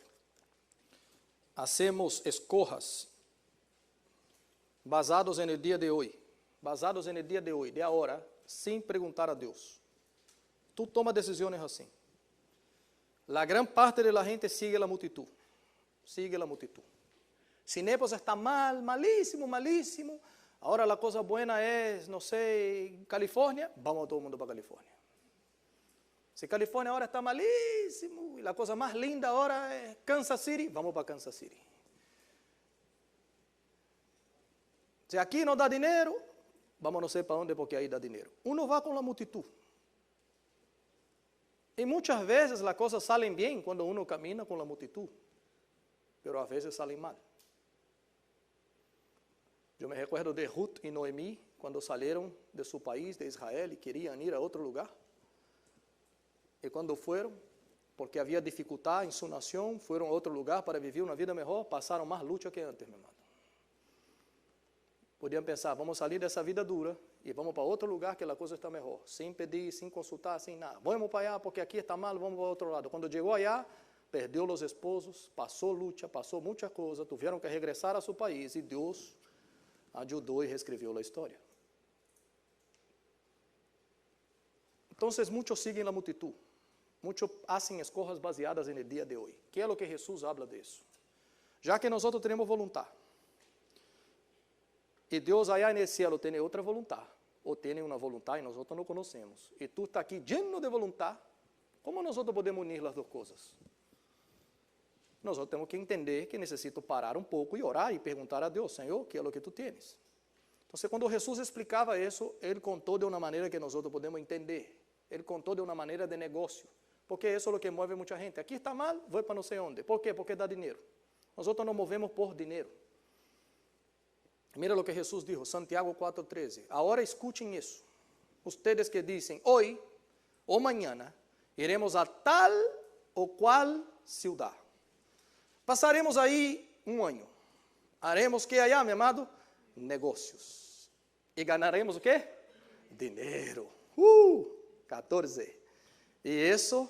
hacemos escolhas basados no dia de hoje, de agora, sem perguntar a Deus. Tu toma decisões assim. A grande parte da gente sigue a multitud. Si Nepos está mal, malísimo, malísimo, ahora la cosa buena es, no sé, California, vamos todo el mundo para California. Si California ahora está malísimo y la cosa más linda ahora es Kansas City, vamos para Kansas City. Si aquí no da dinero, vamos não sei para onde porque aí dá dinheiro. Uno vai com a multitud. E muitas vezes as coisas saem bem quando uno camina com a multitud, mas às vezes saem mal. Eu me recuerdo de Ruth e Noemi, quando saíram de seu país, de Israel, e queriam ir a outro lugar. E quando foram, porque havia dificuldade em sua nação, foram a outro lugar para viver uma vida melhor, passaram mais luta que antes, meu irmão. Podiam pensar, vamos sair dessa vida dura e vamos para outro lugar que a coisa está melhor, sem pedir, sem consultar, sem nada. Vamos para allá porque aqui está mal, vamos para outro lado. Quando chegou allá, perdeu os esposos, passou luta, passou muita coisa, tiveram que regressar a seu país e Deus ajudou e reescreveu a história. Então, muitos seguem a multitud, muitos fazem escolhas baseadas no dia de hoje. Que é o que Jesus habla disso? Já que nós temos vontade, e Deus allá no céu tem outra vontade, ou tem uma vontade e nós não conhecemos. E tu está aqui lleno de vontade, como nós podemos unir as duas coisas? Nós temos que entender que necessito parar um pouco e orar e perguntar a Deus, Senhor, que é o que tu tens? Então, quando Jesus explicava isso, Ele contou de uma maneira que nós podemos entender. Ele contou de uma maneira de negócio, porque isso é o que move muita gente. Aqui está mal, vou para não sei onde. Por quê? Porque dá dinheiro. Nós não movemos por dinheiro. Mira o que Jesus dijo, Santiago 4:13. Agora escutem isso. Ustedes que dizem, hoje ou mañana, iremos a tal ou qual ciudad. Passaremos aí um ano. Haremos que allá, meu amado? Negócios. E ganharemos o quê? Dinheiro. 14. E isso,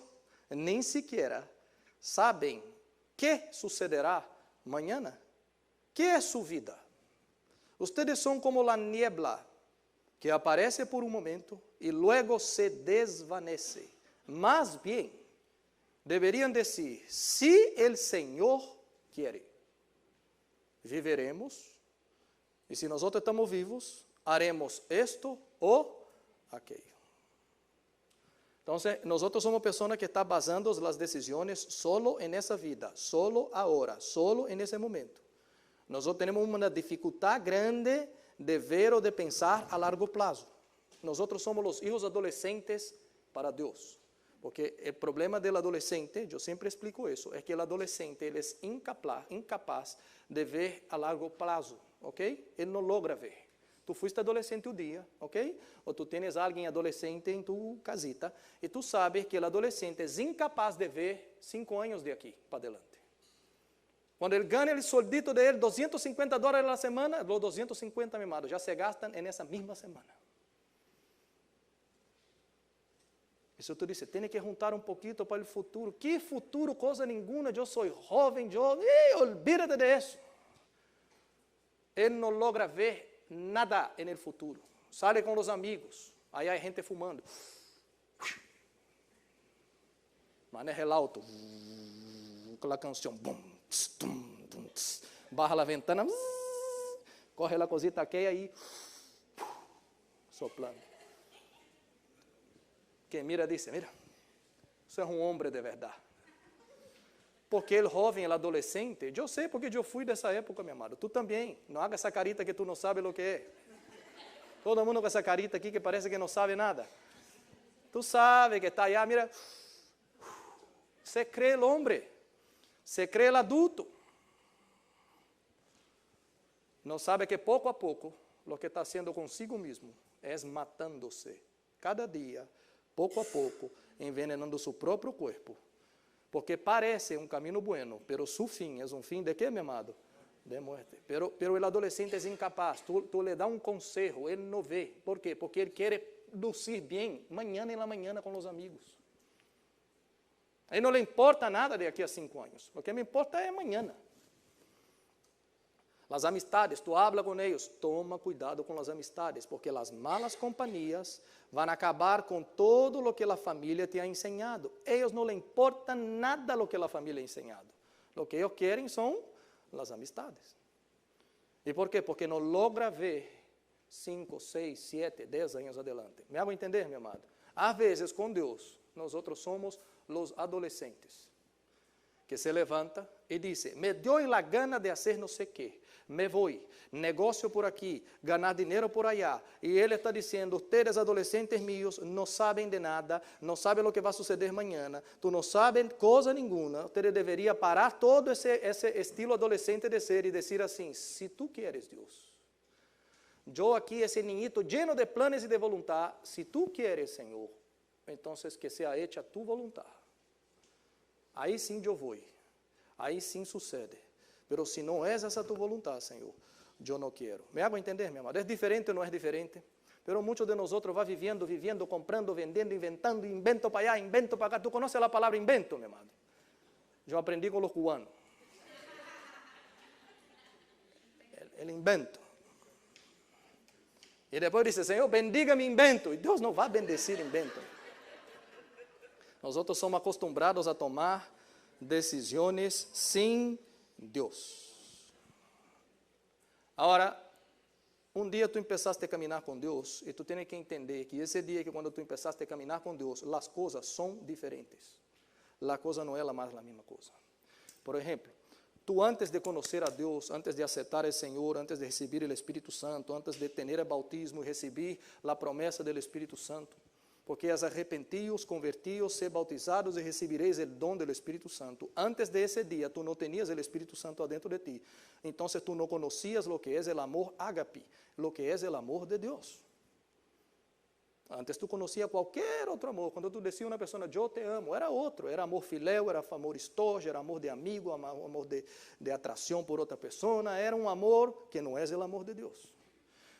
nem sequer sabem que sucederá amanhã. Que é sua vida? Ustedes são como a niebla, que aparece por um momento e logo se desvanece. Mas bem, deveriam dizer, se o Senhor quer, viveremos, e se nós estamos vivos, haremos isto ou aquilo. Então, nós somos pessoas que estão basando as decisões solo nessa vida, solo agora, solo nesse momento. Nós temos uma dificuldade grande de ver ou de pensar a largo prazo. Nós somos os filhos adolescentes para Deus. Porque o problema do adolescente, eu sempre explico isso, é que o adolescente ele é incapaz de ver a largo prazo, ok? Ele não logra ver. Tu fuiste adolescente um dia, ok? Ou tu tens alguém adolescente em tu casita, e tu sabes que o adolescente é incapaz de ver 5 anos de aqui para adelante. Quando ele ganha o soldito dele, $250 na semana, os 250, meu amado, já se gastam nessa mesma semana. Isso tu disse, tem que juntar um pouquinho para o futuro. Que futuro? Coisa nenhuma, eu sou jovem, olvídate de isso. Ele não logra ver nada no futuro. Sai com os amigos, aí há gente fumando. Maneja el auto, aquela canção, barra a ventana, corre a cosita aqui aí, soplando. Quem mira diz, mira, você é um homem de verdade. Porque o jovem, o adolescente, eu sei porque eu fui dessa época, meu amado. Tu também, não haga essa carita que tu não sabe o que é. Todo mundo com essa carita aqui que parece que não sabe nada. Tu sabe que está allá, mira, se crê o homem, se crê o adulto. Não sabe que pouco a pouco, o que está haciendo consigo mesmo é matando-se. Cada dia, pouco a pouco, envenenando seu próprio corpo. Porque parece um caminho bueno, pero su fim é um fim de quê, meu amado? De morte. Pero o adolescente é incapaz. Tu lhe dá um conselho, ele não vê. Por quê? Porque ele quer lucir bem, manhã e na manhã com os amigos. Aí não lhe importa nada daqui a 5 anos. O que me importa é amanhã. As amistades, tu habla com eles, toma cuidado com as amistades, porque as malas companhias vão acabar com todo o que a família te ha ensinado. Eles não lhe importa nada o que a família ha ensinado. O que eles querem são as amistades. E por quê? Porque não logra ver 5, 6, 7, 10 anos adelante. Me hago entender, meu amado? Às vezes, com Deus, nós somos os adolescentes, que se levanta y dice, me dio la gana de hacer no sé qué, me voy, negocio por aquí, ganar dinero por allá. Y él está diciendo, ustedes adolescentes míos no saben de nada, no saben lo que va a suceder mañana, tú no saben cosa ninguna, ustedes deberían parar todo ese estilo adolescente de ser y decir así, si tú quieres Dios, yo aquí ese niñito lleno de planes y de voluntad, si tú quieres Señor, entonces que sea hecha tu voluntad. Aí sim eu vou, aí sim sucede. Pero se não é essa tu vontade, Senhor, eu não quero. Me hago entender, meu amado? É diferente ou não é diferente? Pero muitos de nós vai vivendo, comprando, vendendo, inventando, invento para allá, invento para cá. Tu conheces a palavra invento, meu amado? Eu aprendi com os cubanos. El invento. E depois disse, Senhor, bendiga mi invento. E Deus não vai bendecir invento. Nós outros somos acostumbrados a tomar decisões sem Deus. Agora, um dia tu empezaste a caminhar com Deus e tu tens que entender que esse dia que quando tu empezaste a caminhar com Deus, as coisas são diferentes. A coisa não é mais a mesma coisa. Por exemplo, tu antes de conhecer a Deus, antes de aceitar o Senhor, antes de receber o Espírito Santo, antes de ter o bautismo e receber a promessa do Espírito Santo, porque és arrepentidos, convertidos, ser bautizados e recebereis o dom do Espírito Santo. Antes de esse dia, tu não tenias o Espírito Santo adentro de ti. Então, tu não conhecias o que é o amor ágape, o que é o amor de Deus. Antes tu conhecia qualquer outro amor. Quando tu dizia a uma pessoa, eu te amo, era outro. Era amor filéu, era amor estorge, era amor de amigo, amor de atração por outra pessoa. Era um amor que não é o amor de Deus.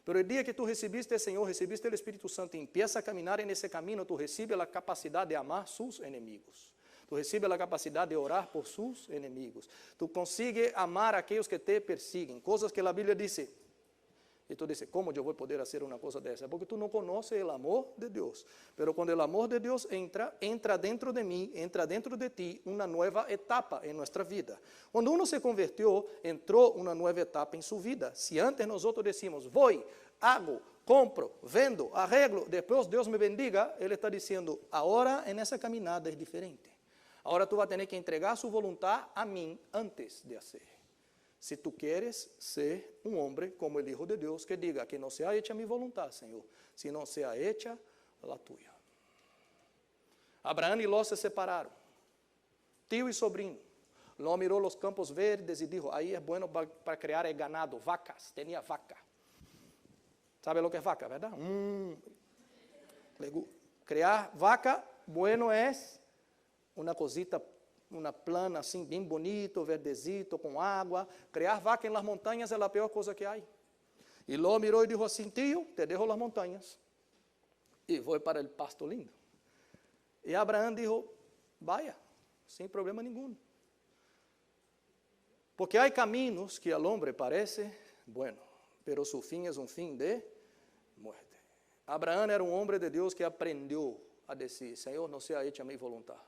Pero el dia que tu recebiste o Senhor, recebiste o Espírito Santo e empieza a caminhar nesse caminho, tu recebes a capacidade de amar seus inimigos. Tu recebes a capacidade de orar por seus inimigos. Tu consigues amar aqueles que te persiguen. Coisas que a Bíblia diz. E tu dices, como eu vou poder fazer uma coisa dessa? Porque tu não conheces o amor de Deus. Pero quando o amor de Deus entra dentro de mim, entra dentro de ti, uma nova etapa em nossa vida. Quando uno se convertiu, entrou uma nova etapa em sua vida. Se antes nós decimos, vou, hago, compro, vendo, arreglo, depois Deus me bendiga, Ele está dizendo, agora nessa caminhada é diferente. Agora tu vai ter que entregar sua vontade a mim antes de fazer. Se tu queres ser um homem como o Hijo de Deus, que diga que não seja hecha mi vontade, Senhor, sino seja hecha la tuya. Abraão e Ló se separaram, tio e sobrinho. Ló mirou os campos verdes e dijo, aí é bueno para criar ganado, vacas, tinha vaca. Sabe o que é vaca, verdade? Criar vaca, bueno é uma cosita, uma plana assim, bem bonito, verdecito, com água. Criar vaca em las montanhas é a pior coisa que há. E Ló mirou e disse assim, tio, te dejo las montanhas e vou para o pasto lindo. E Abraão disse, vaya, sem problema nenhum. Porque há caminhos que ao homem parece bueno, pero su fim é um fim de muerte. Abraão era um homem de Deus que aprendeu a dizer, Senhor, não seja hecha a minha vontade,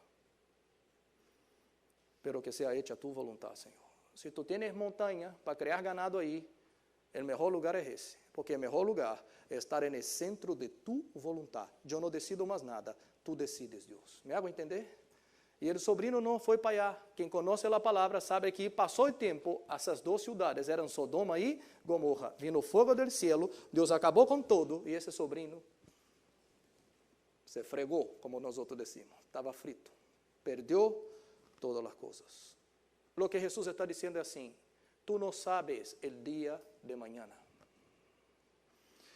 pero que seja hecha tu vontade, Senhor. Se tu tienes montanha para criar ganado aí, o melhor lugar é esse, porque o melhor lugar é estar no centro de tu vontade. Eu não decido mais nada, tu decides, Deus. Me hago entender? E o sobrinho não foi para allá. Quem conhece a palavra sabe que passou o tempo, essas duas cidades eram Sodoma e Gomorra. Vino fogo do cielo, Deus acabou com todo, e esse sobrinho se fregou, como nós outros decimos, estava frito, perdeu todas as coisas. Lo que Jesus está dizendo é assim, tu não sabes o dia de mañana.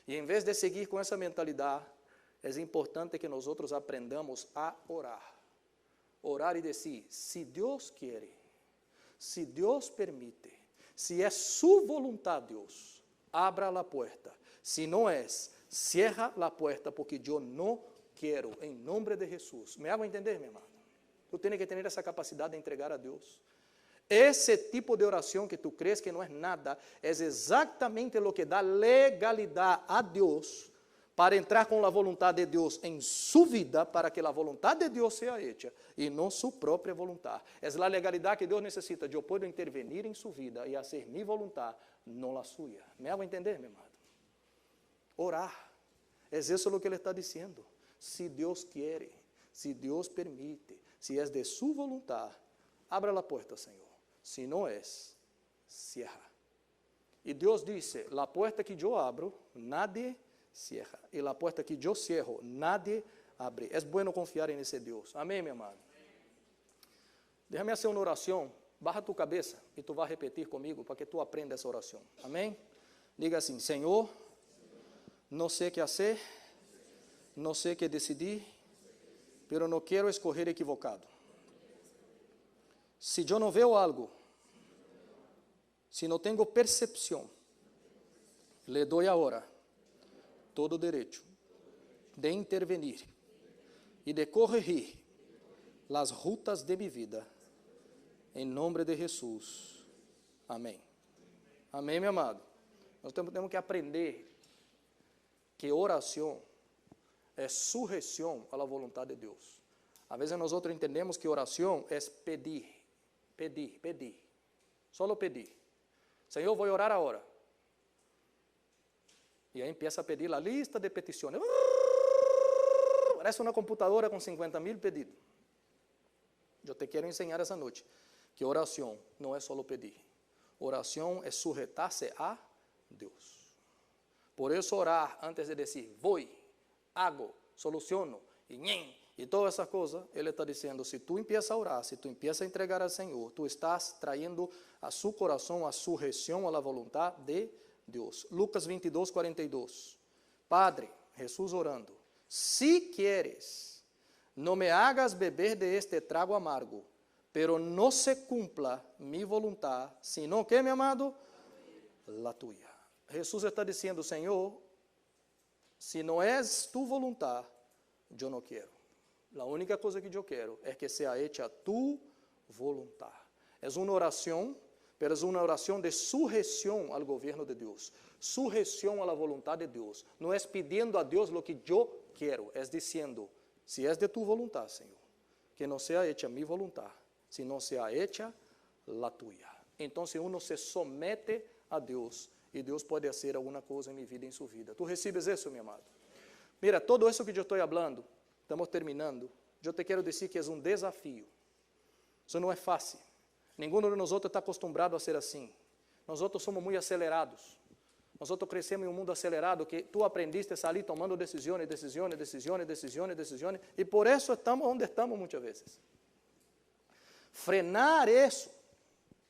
E em vez de seguir com essa mentalidade, é importante que nós outros aprendamos a orar. Orar e dizer, se Deus quer, se Deus permite, se é sua vontade, Deus, abra a porta. Se não é, cierra a porta, porque eu não quero, em nome de Jesus. Me hago entender, meu irmão? Tu tens que ter essa capacidade de entregar a Deus. Esse tipo de oração que tu crees que não é nada, é exatamente o que dá legalidade a Deus para entrar com a vontade de Deus em sua vida, para que a vontade de Deus seja hecha, e não sua própria vontade. É a legalidade que Deus necessita. Eu posso intervenir em sua vida e fazer minha vontade, não a sua. Me hago entender, meu amado? Orar. É isso o que Ele está dizendo. Se Deus quer, se Deus permite, se é de sua vontade, abra a porta, Senhor. Si no es, cierra. Y Dios dice, la puerta que yo abro, nadie cierra. Y la puerta que yo cierro, nadie abre. Es bueno confiar en ese Dios. Amén, mi amado. Déjame hacer una oración. Baja tu cabeça e tu vai repetir comigo para que tu aprenda essa oração. Amém? Diga assim: Senhor, não sei o que fazer, não sei o que decidir, pero não quero escolher equivocado. Se eu não vejo algo, se não tenho percepção, le doy agora todo o direito de intervenir e de corrigir as rutas de minha vida. Em nome de Jesus. Amém. Amém, meu amado. Nós temos que aprender que oração é sujeição à vontade de Deus. Às vezes nós entendemos que oração é pedir, pedir, pedir. Só pedir. Senhor, vou orar agora. E aí empieza a pedir a lista de petições. Parece uma computadora com 50.000 pedidos. Eu te quero ensinar essa noite que oração não é só pedir. Oração é sujeitar-se a Deus. Por isso orar antes de dizer, vou, hago, soluciono, e todas essas coisas, ele está dizendo, se tu empiezas a orar, se tu empiezas a entregar ao Senhor, tu estás traindo a seu coração a sujeição à vontade de Deus. Lucas 22, 42. Padre, Jesus orando, se quieres, não me hagas beber de este trago amargo, pero no se cumpla mi voluntad, sino que, mi amado, la tuya. Jesus está dizendo, Senhor, se não és tu voluntad, eu não quero. A única coisa que eu quero é que seja hecha tu voluntad. É uma oração, pero é uma oração de sujeição ao governo de Deus. Sujeição à vontade de Deus. Não é pedindo a Deus o que eu quero, é dizendo, se és de tu voluntad, Senhor, que não seja hecha mi voluntad, sino sea hecha la tuya. Então, uno se somete a Deus e Deus pode fazer alguma coisa em minha vida e em sua vida. Tu recebes isso, meu amado? Mira, todo isso que eu estou falando, estamos terminando, eu te quero dizer que é um desafio. Isso não é fácil. Nenhum de nós está acostumado a ser assim. Nós somos muito acelerados. Nós crescemos em um mundo acelerado que tu aprendiste a sair tomando decisões, decisões, decisões, decisões, decisões, e por isso estamos onde estamos muitas vezes. Frenar isso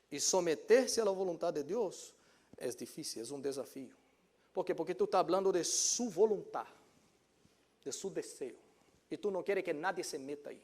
e someter-se à vontade de Deus é difícil, é um desafio. ¿Por quê? Porque tu está falando de sua vontade, de seu desejo, e tu não queres que nadie se meta aí.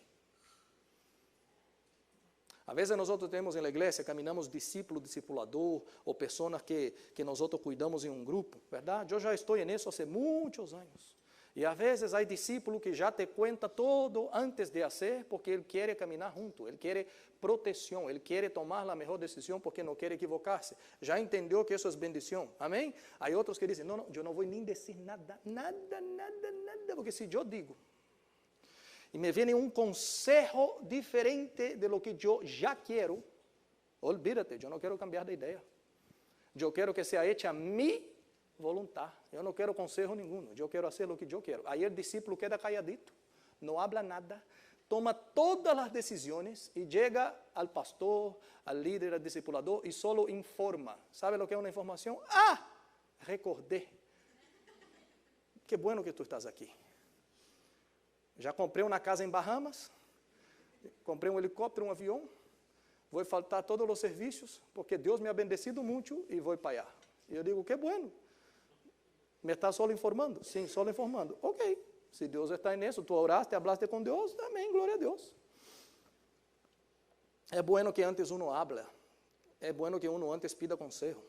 Às vezes nós temos na igreja, caminhamos discípulo, discipulador, ou pessoas que nós cuidamos em um grupo, verdade? Eu já estou nisso há muitos anos. E às vezes há discípulo que já te conta todo antes de fazer, porque ele quer caminhar junto, ele quer proteção, ele quer tomar a melhor decisão porque não quer equivocar-se. Já entendeu que isso é bendição, amém? Há outros que dizem, não, eu não vou nem dizer nada, porque se eu digo, e me vem um conselho diferente de lo que eu já quero, olvídate, eu não quero cambiar de ideia. Eu quero que seja hecha mi voluntad. Eu não quero conselho nenhum, eu quero fazer o que eu quero. Aí o discípulo queda calladito, não habla nada, toma todas as decisões e chega ao pastor, ao líder, ao discipulador e solo informa. ¿Sabe o que é uma informação? Ah, recordei. Que bueno que tu estás aqui. Já comprei uma casa em Bahamas, comprei um helicóptero, um avião, vou faltar todos os serviços, porque Deus me ha bendecido muito e vou para allá. E eu digo, que bueno. ¿Me estás solo informando? Sim, solo informando. Ok, se Deus está nisso, tu oraste, hablaste com Deus, amém, glória a Deus. É bueno que antes uno habla, é bueno que uno antes pida consejo,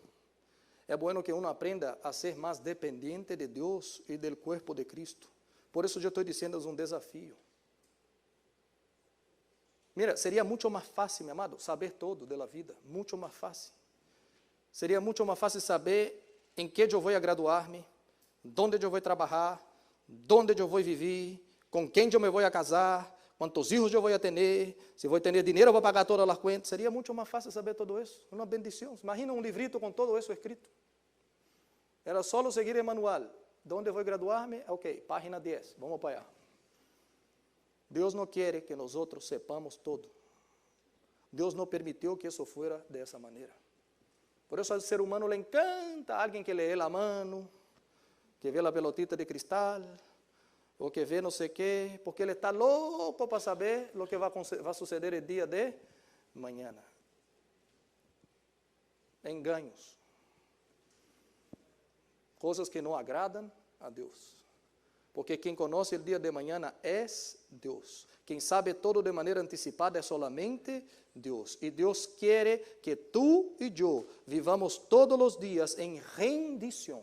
é bueno que uno aprenda a ser mais dependente de Deus e do corpo de Cristo. Por isso eu estou dizendo, é um desafio. Mira, seria muito mais fácil, meu amado, saber todo da vida, muito mais fácil. Seria muito mais fácil saber em que eu vou graduar-me, onde eu vou trabalhar, onde eu vou viver, com quem eu me vou casar, quantos filhos eu vou ter, se vou ter dinheiro para pagar todas as contas. Seria muito mais fácil saber tudo isso. Uma bendição. Imagina um livrito com todo isso escrito. Era só seguir o manual. ¿Dónde vou graduar-me? Ok, página 10, vamos para allá. Deus não quer que nós sepamos todo. Deus não permitiu que isso fuera de essa maneira. Por isso al ser humano le encanta alguien que lee la mano, que ve la pelotita de cristal, ou que vê não sei o quê, porque ele está louco para saber o que vai suceder el dia de mañana. Engaños. Coisas que não agradam a Deus. Porque quem conhece o dia de mañana é Deus. Quem sabe todo de maneira antecipada é solamente Deus. E Deus quer que tu e eu vivamos todos os dias em rendição,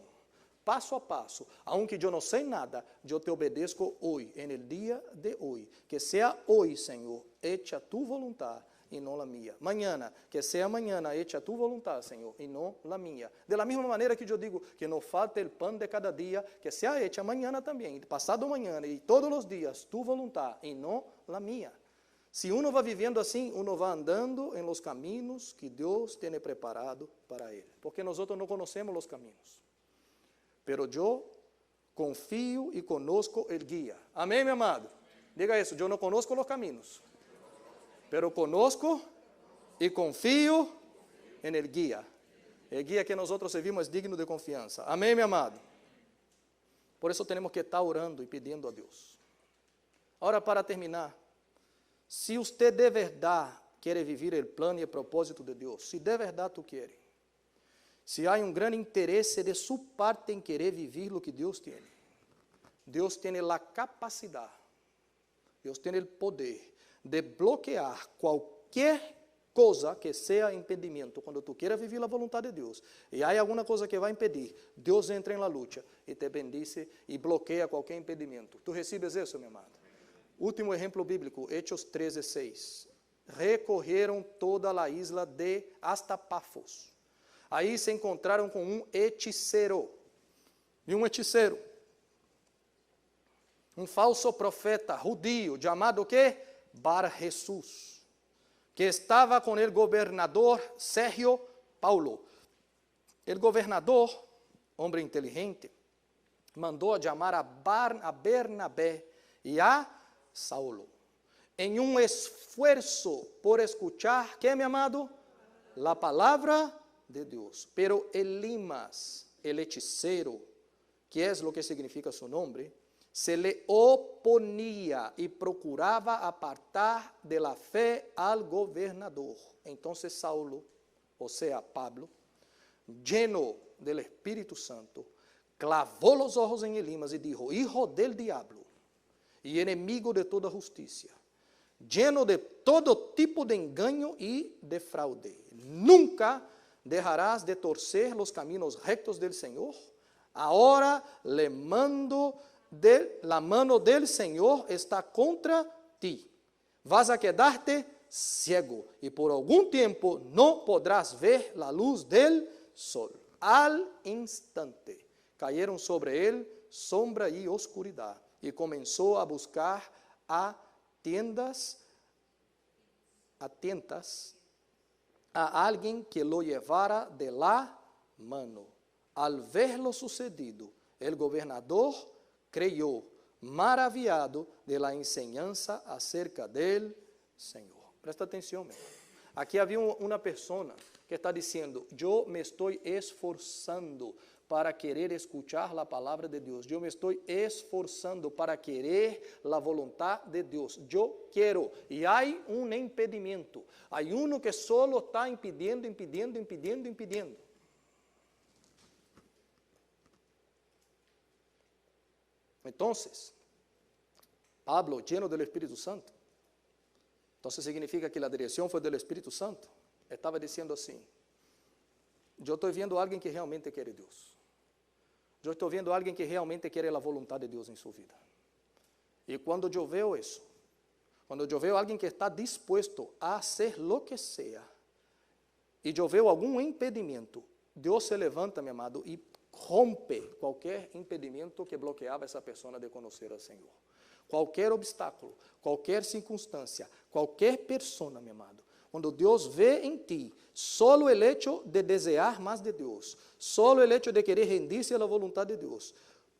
passo a passo. Aunque eu não sei nada, eu te obedeço hoje, en el dia de hoje. Que seja hoje, Senhor, hecha tu voluntad e não a minha. Mañana, que seja mañana, hecha tu voluntad, Senhor, e não a minha. De la mesma maneira que eu digo que não falte el pan de cada dia, que seja hecha mañana também, passado mañana, e todos os dias, tu voluntad e não a minha. Se uno vai vivendo assim, uno vai andando em los caminhos que Deus tem preparado para ele. Porque nós não conhecemos os caminhos. Pero eu confio e conosco el guia. Amém, meu amado? Diga isso, eu não conosco os caminhos. Pero conozco e confio en el guia. El guia que nós servimos é digno de confiança. Amém, meu amado? Por isso temos que estar orando e pedindo a Deus. Agora, para terminar, se você de verdade quer viver o plano e o propósito de Deus, se de verdade tu queres, se há grande interesse de sua parte em querer viver o que Deus tem, Deus tem a capacidade, Deus tem o poder de bloquear qualquer coisa que seja impedimento. Quando tu queira viver a vontade de Deus e há alguma coisa que vai impedir, Deus entra na luta e te bendice e bloqueia qualquer impedimento. Tu recebes isso, meu amado? Último exemplo bíblico, Hechos 13:6. Recorreram toda a isla de hasta Pafos. Aí se encontraram com um hechiceiro. E um hechiceiro. Um falso profeta judío, chamado o quê? Bar Jesús, que estava com o governador Sergio Paulo. O governador, homem inteligente, mandou chamar a Bernabé e a Saulo, em um esforço por escuchar, ¿qué, mi amado? La palabra de Deus. Pero Elimas, el hechicero, que é o que significa su nombre, se le oponía y procuraba apartar de la fe al gobernador. Entonces Saulo, o sea Pablo, lleno del Espíritu Santo, clavó los ojos en Elimas y dijo: hijo del diablo y enemigo de toda justicia, lleno de todo tipo de engaño y de fraude, ¿nunca dejarás de torcer los caminos rectos del Señor? Ahora le mando la mano del Señor está contra ti. Vas a quedarte ciego y por algún tiempo no podrás ver la luz del sol. Al instante cayeron sobre él sombra y oscuridad y comenzó a buscar a tientas a alguien que lo llevara de la mano. Al ver lo sucedido, el gobernador creyó, maravillado de la enseñanza acerca del Senhor. Presta atenção, meu. Aqui havia uma pessoa que está dizendo: eu me estou esforçando para querer escuchar a palavra de Deus. Eu me estou esforçando para querer a vontade de Deus. Eu quero. E há um impedimento. Há um que só está impedindo. Entonces, Pablo, lleno del Espíritu Santo, entonces significa que la dirección fue del Espíritu Santo, estaba diciendo así: yo estoy viendo a alguien que realmente quiere Dios. Yo estoy viendo a alguien que realmente quiere la voluntad de Dios en su vida. Y cuando yo veo eso, cuando yo veo a alguien que está dispuesto a hacer lo que sea, y yo veo algún impedimento, Deus se levanta, meu amado, e rompe qualquer impedimento que bloqueava essa pessoa de conhecer ao Senhor. Qualquer obstáculo, qualquer circunstância, qualquer persona, meu amado. Quando Deus vê em ti solo o hecho de desejar mais de Deus, solo o hecho de querer rendir-se à vontade de Deus,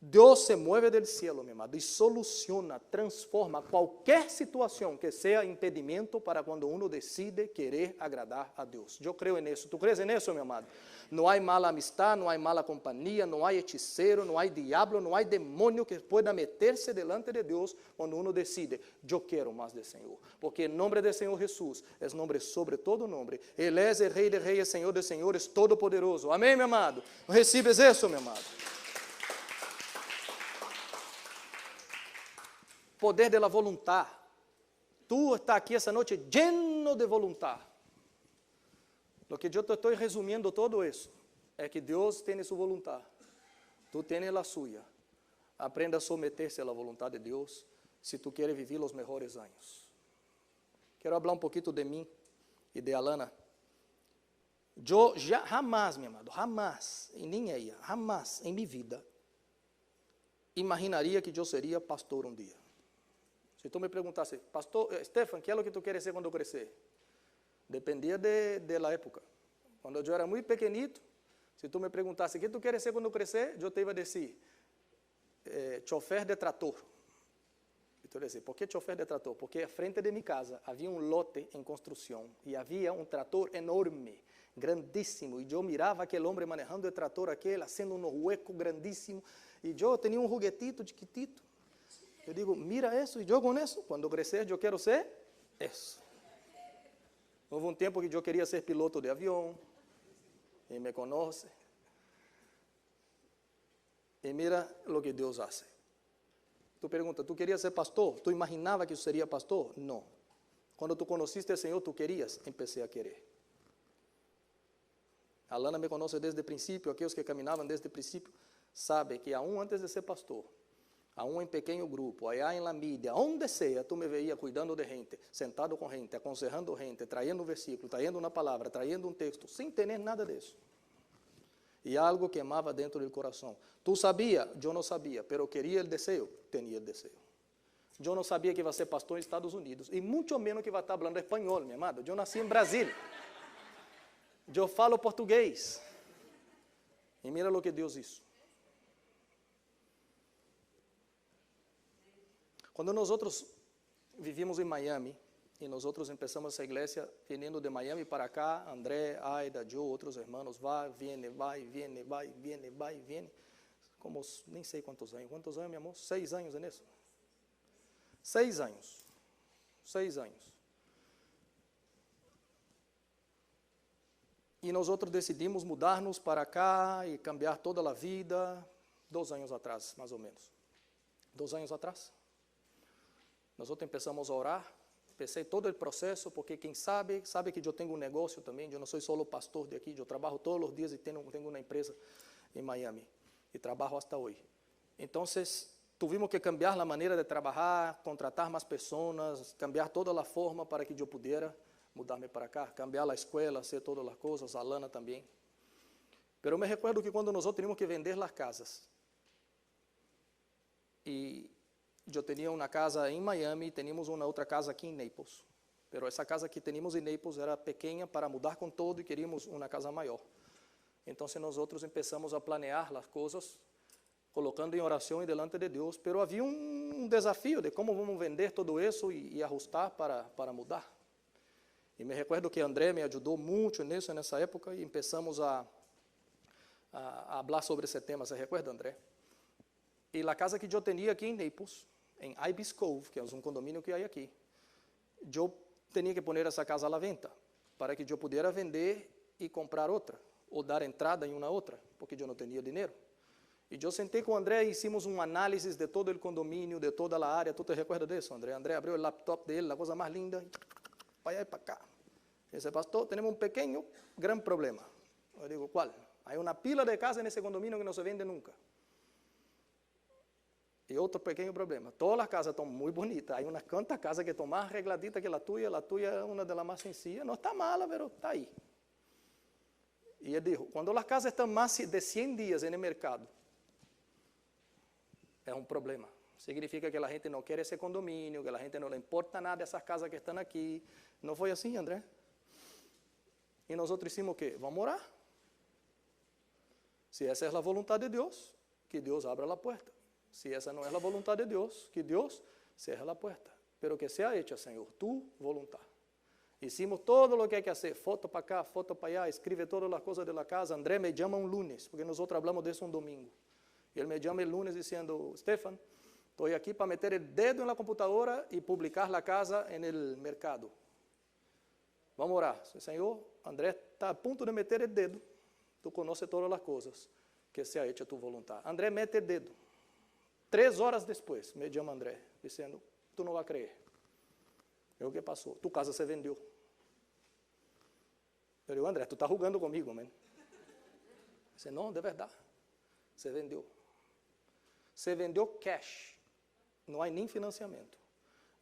Deus se mueve del cielo, mi amado, y soluciona, transforma cualquier situación que sea impedimento para cuando uno decide querer agradar a Dios. Yo creo en eso. ¿Tú crees en eso, mi amado? No hay mala amistad, no hay mala compañía, no hay hechicero, no hay diablo, no hay demonio que pueda meterse delante de Dios cuando uno decide, yo quiero más del Señor. Porque el nombre del Señor Jesús es nombre sobre todo nombre. Él es el Rey de Reyes, Señor de Señores, todopoderoso. Amén, mi amado. ¿Recibes eso, mi amado? Poder de la voluntad. Tú estás aquí esta noche lleno de voluntad. Lo que yo te estoy resumiendo todo eso es que Dios tiene su voluntad. Tú tienes la suya. Aprenda a someterse a la voluntad de Dios si tú quieres vivir los mejores años. Quiero hablar un poquito de mí y de Alana. Yo jamás, mi amado, jamás, y ni ella, jamás en mi vida imaginaría que yo sería pastor un día. Si tú me preguntases, pastor, Stefan, ¿qué es lo que tú quieres ser cuando crecer? Dependía de la época. Cuando yo era muy pequeñito, si tú me preguntases, ¿qué tú quieres ser cuando crecer? Yo te iba a decir, chofer de trator. Y tú decías, ¿por qué chofer de trator? Porque frente de mi casa había un lote en construcción y había un trator enorme, grandísimo. Y yo miraba a aquel hombre manejando el trator aquel, haciendo unos huecos grandísimos. Y yo tenía un juguetito chiquitito. Yo digo, mira eso, y yo con eso, cuando crecer yo quiero ser eso. Hubo un tiempo que yo quería ser piloto de avión, y me conoce. Y mira lo que Dios hace. Tú preguntas, ¿tú querías ser pastor? ¿Tú imaginabas que yo sería pastor? No. Cuando tú conociste al Señor, tú querías, empecé a querer. Alana me conoce desde el principio, aquellos que caminaban desde el principio, sabe que aún antes de ser pastor, aún en pequeño grupo, allá en la mídia, donde sea, tú me veías cuidando de gente, sentado con gente, aconsejando gente, trayendo un versículo, trayendo una palabra, trayendo un texto, sin tener nada de eso. Y algo quemaba dentro del corazón. Tú sabías, yo no sabía, pero quería el deseo, tenía el deseo. Yo no sabía que iba a ser pastor en Estados Unidos, y mucho menos que iba a estar hablando español, mi amado. Yo nací en Brasil. Yo falo portugués. Y mira lo que Dios hizo. Cuando nosotros vivimos en Miami, y nosotros empezamos esa iglesia viniendo de Miami para acá, André, Aida, yo, otros hermanos, va, viene, como nem sei quantos años, mi amor? 6 años en eso. 6 años. 6 años. Y nosotros decidimos mudarnos para acá y cambiar toda la vida 2 años atrás, más o menos. 2 años atrás. Nosotros empezamos a orar, empecé todo el proceso, porque quien sabe que yo tengo un negocio también, yo no soy solo pastor de aquí, yo trabajo todos los días y tengo una empresa en Miami, y trabajo hasta hoy. Entonces, tuvimos que cambiar la manera de trabajar, contratar más personas, cambiar toda la forma para que yo pudiera mudarme para acá, cambiar la escuela, hacer todas las cosas, Alana también. Pero me recuerdo que cuando nosotros teníamos que vender las casas, y yo tenía una casa en Miami, teníamos una otra casa aquí en Naples, pero esa casa que teníamos en Naples era pequeña para mudar con todo y queríamos una casa mayor. Entonces nosotros empezamos a planear las cosas, colocando en oración y delante de Dios, pero había un desafío de cómo vamos a vender todo eso y ajustar para mudar. Y me recuerdo que André me ayudó mucho en eso, en esa época, y empezamos a hablar sobre ese tema. ¿Se recuerda, André? Y la casa que yo tenía aquí en Naples, en Ibis Cove, que es un condominio que hay aquí, yo tenía que poner esa casa a la venta para que yo pudiera vender y comprar otra, o dar entrada en una otra, porque yo no tenía dinero. Y yo senté con André e hicimos un análisis de todo el condominio, de toda la área. ¿Tú te recuerdas de eso, André? André abrió el laptop de él, la cosa más linda, para allá y para acá. Y dice, pastor, tenemos un pequeño, gran problema. Yo digo, ¿cuál? Hay una pila de casas en ese condominio que no se vende nunca. Y otro pequeño problema, todas las casas están muy bonitas, hay unas cuantas casas que están más arregladitas que la tuya es una de las más sencillas, no está mala, pero está ahí. Y él dijo, cuando las casas están más de 100 días en el mercado, es un problema. Significa que la gente no quiere ese condominio, que a la gente no le importa nada de esas casas que están aquí. ¿No fue así, André? Y nosotros hicimos ¿qué? Vamos a orar. Si esa es la voluntad de Dios, que Dios abra la puerta. Si esa no es la voluntad de Dios, que Dios cierre la puerta. Pero que sea hecha, Señor, tu voluntad. Hicimos todo lo que hay que hacer, foto para acá, foto para allá, escribe todas las cosas de la casa. André me llama un lunes, porque nosotros hablamos de eso un domingo. Y él me llama el lunes diciendo, Stefan, estoy aquí para meter el dedo en la computadora y publicar la casa en el mercado. Vamos a orar. Señor, André está a punto de meter el dedo. Tú conoces todas las cosas, que sea hecha tu voluntad. André mete el dedo. 3 horas después me llama André, diciendo, tú no vas a creer. Eu, o que passou? Tu casa se vendeu. Eu digo, André, tu está jugando comigo, man. Disse, não, de verdade. Se vendeu. Se vendeu cash. Não há nem financiamento.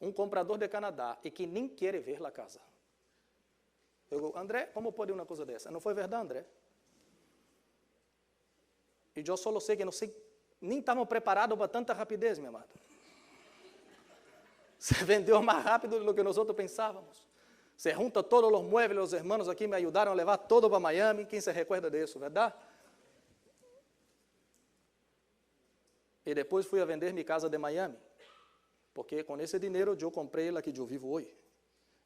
Um comprador de Canadá e que nem quer ver a casa. Eu digo, André, como pode uma coisa dessa? Não foi verdade, André? E eu só sei que não sei, nem estamos preparados para tanta rapidez, meu amado. Se vendeu más rápido de lo que nosotros pensábamos. Se junta todos los muebles, los hermanos aquí me ayudaron a llevar todo para Miami. ¿Quién se recuerda de eso, verdad? Y después fui a vender mi casa de Miami, porque con ese dinero yo compré la que yo vivo hoy.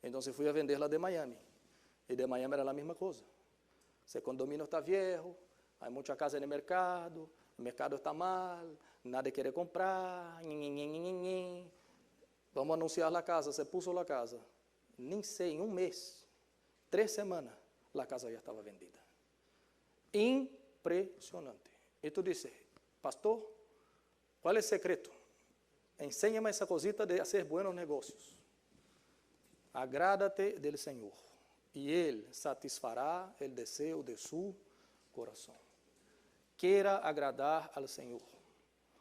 Entonces fui a vender la de Miami. Y de Miami era la misma cosa. Ese condominio está viejo, hay mucha casa en el mercado está mal, nadie quiere comprar, Vamos a anunciar la casa, se puso la casa. Nem sei, em um mês, 3 semanas, a casa já estava vendida. Impressionante. E tu disse, pastor, qual é o secreto? Enséñame essa cosita de fazer buenos negócios. Agrádate del Senhor, e Ele satisfará o desejo de su coração. Queira agradar ao Senhor.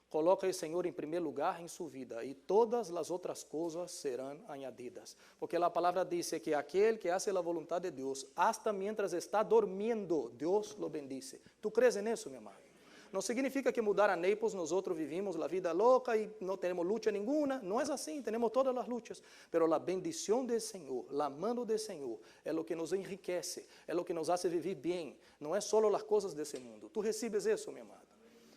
Coloca o Senhor em primeiro lugar em sua vida e todas as outras coisas serão añadidas. Porque a palavra diz que aquele que hace a vontade de Deus, hasta mientras está dormindo, Deus lo bendice. ¿Tu crees en eso, mi amado? Não significa que mudar a Naples, nós vivimos a vida louca e não temos luta nenhuma. Não é assim, temos todas as lutas. Pero a bendição do Senhor, a mano do Senhor, é o que nos enriquece, é o que nos hace viver bem. Não é só as coisas desse mundo. Tu recebes isso, mi amado?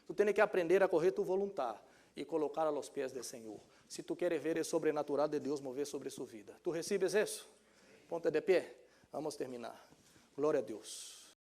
Tu tens que aprender a correr tu voluntad e colocar a los pés do Senhor. Se tu queres ver o sobrenatural de Deus mover sobre sua vida. Tu recebes isso? Ponte de pé. Vamos terminar. Glória a Deus.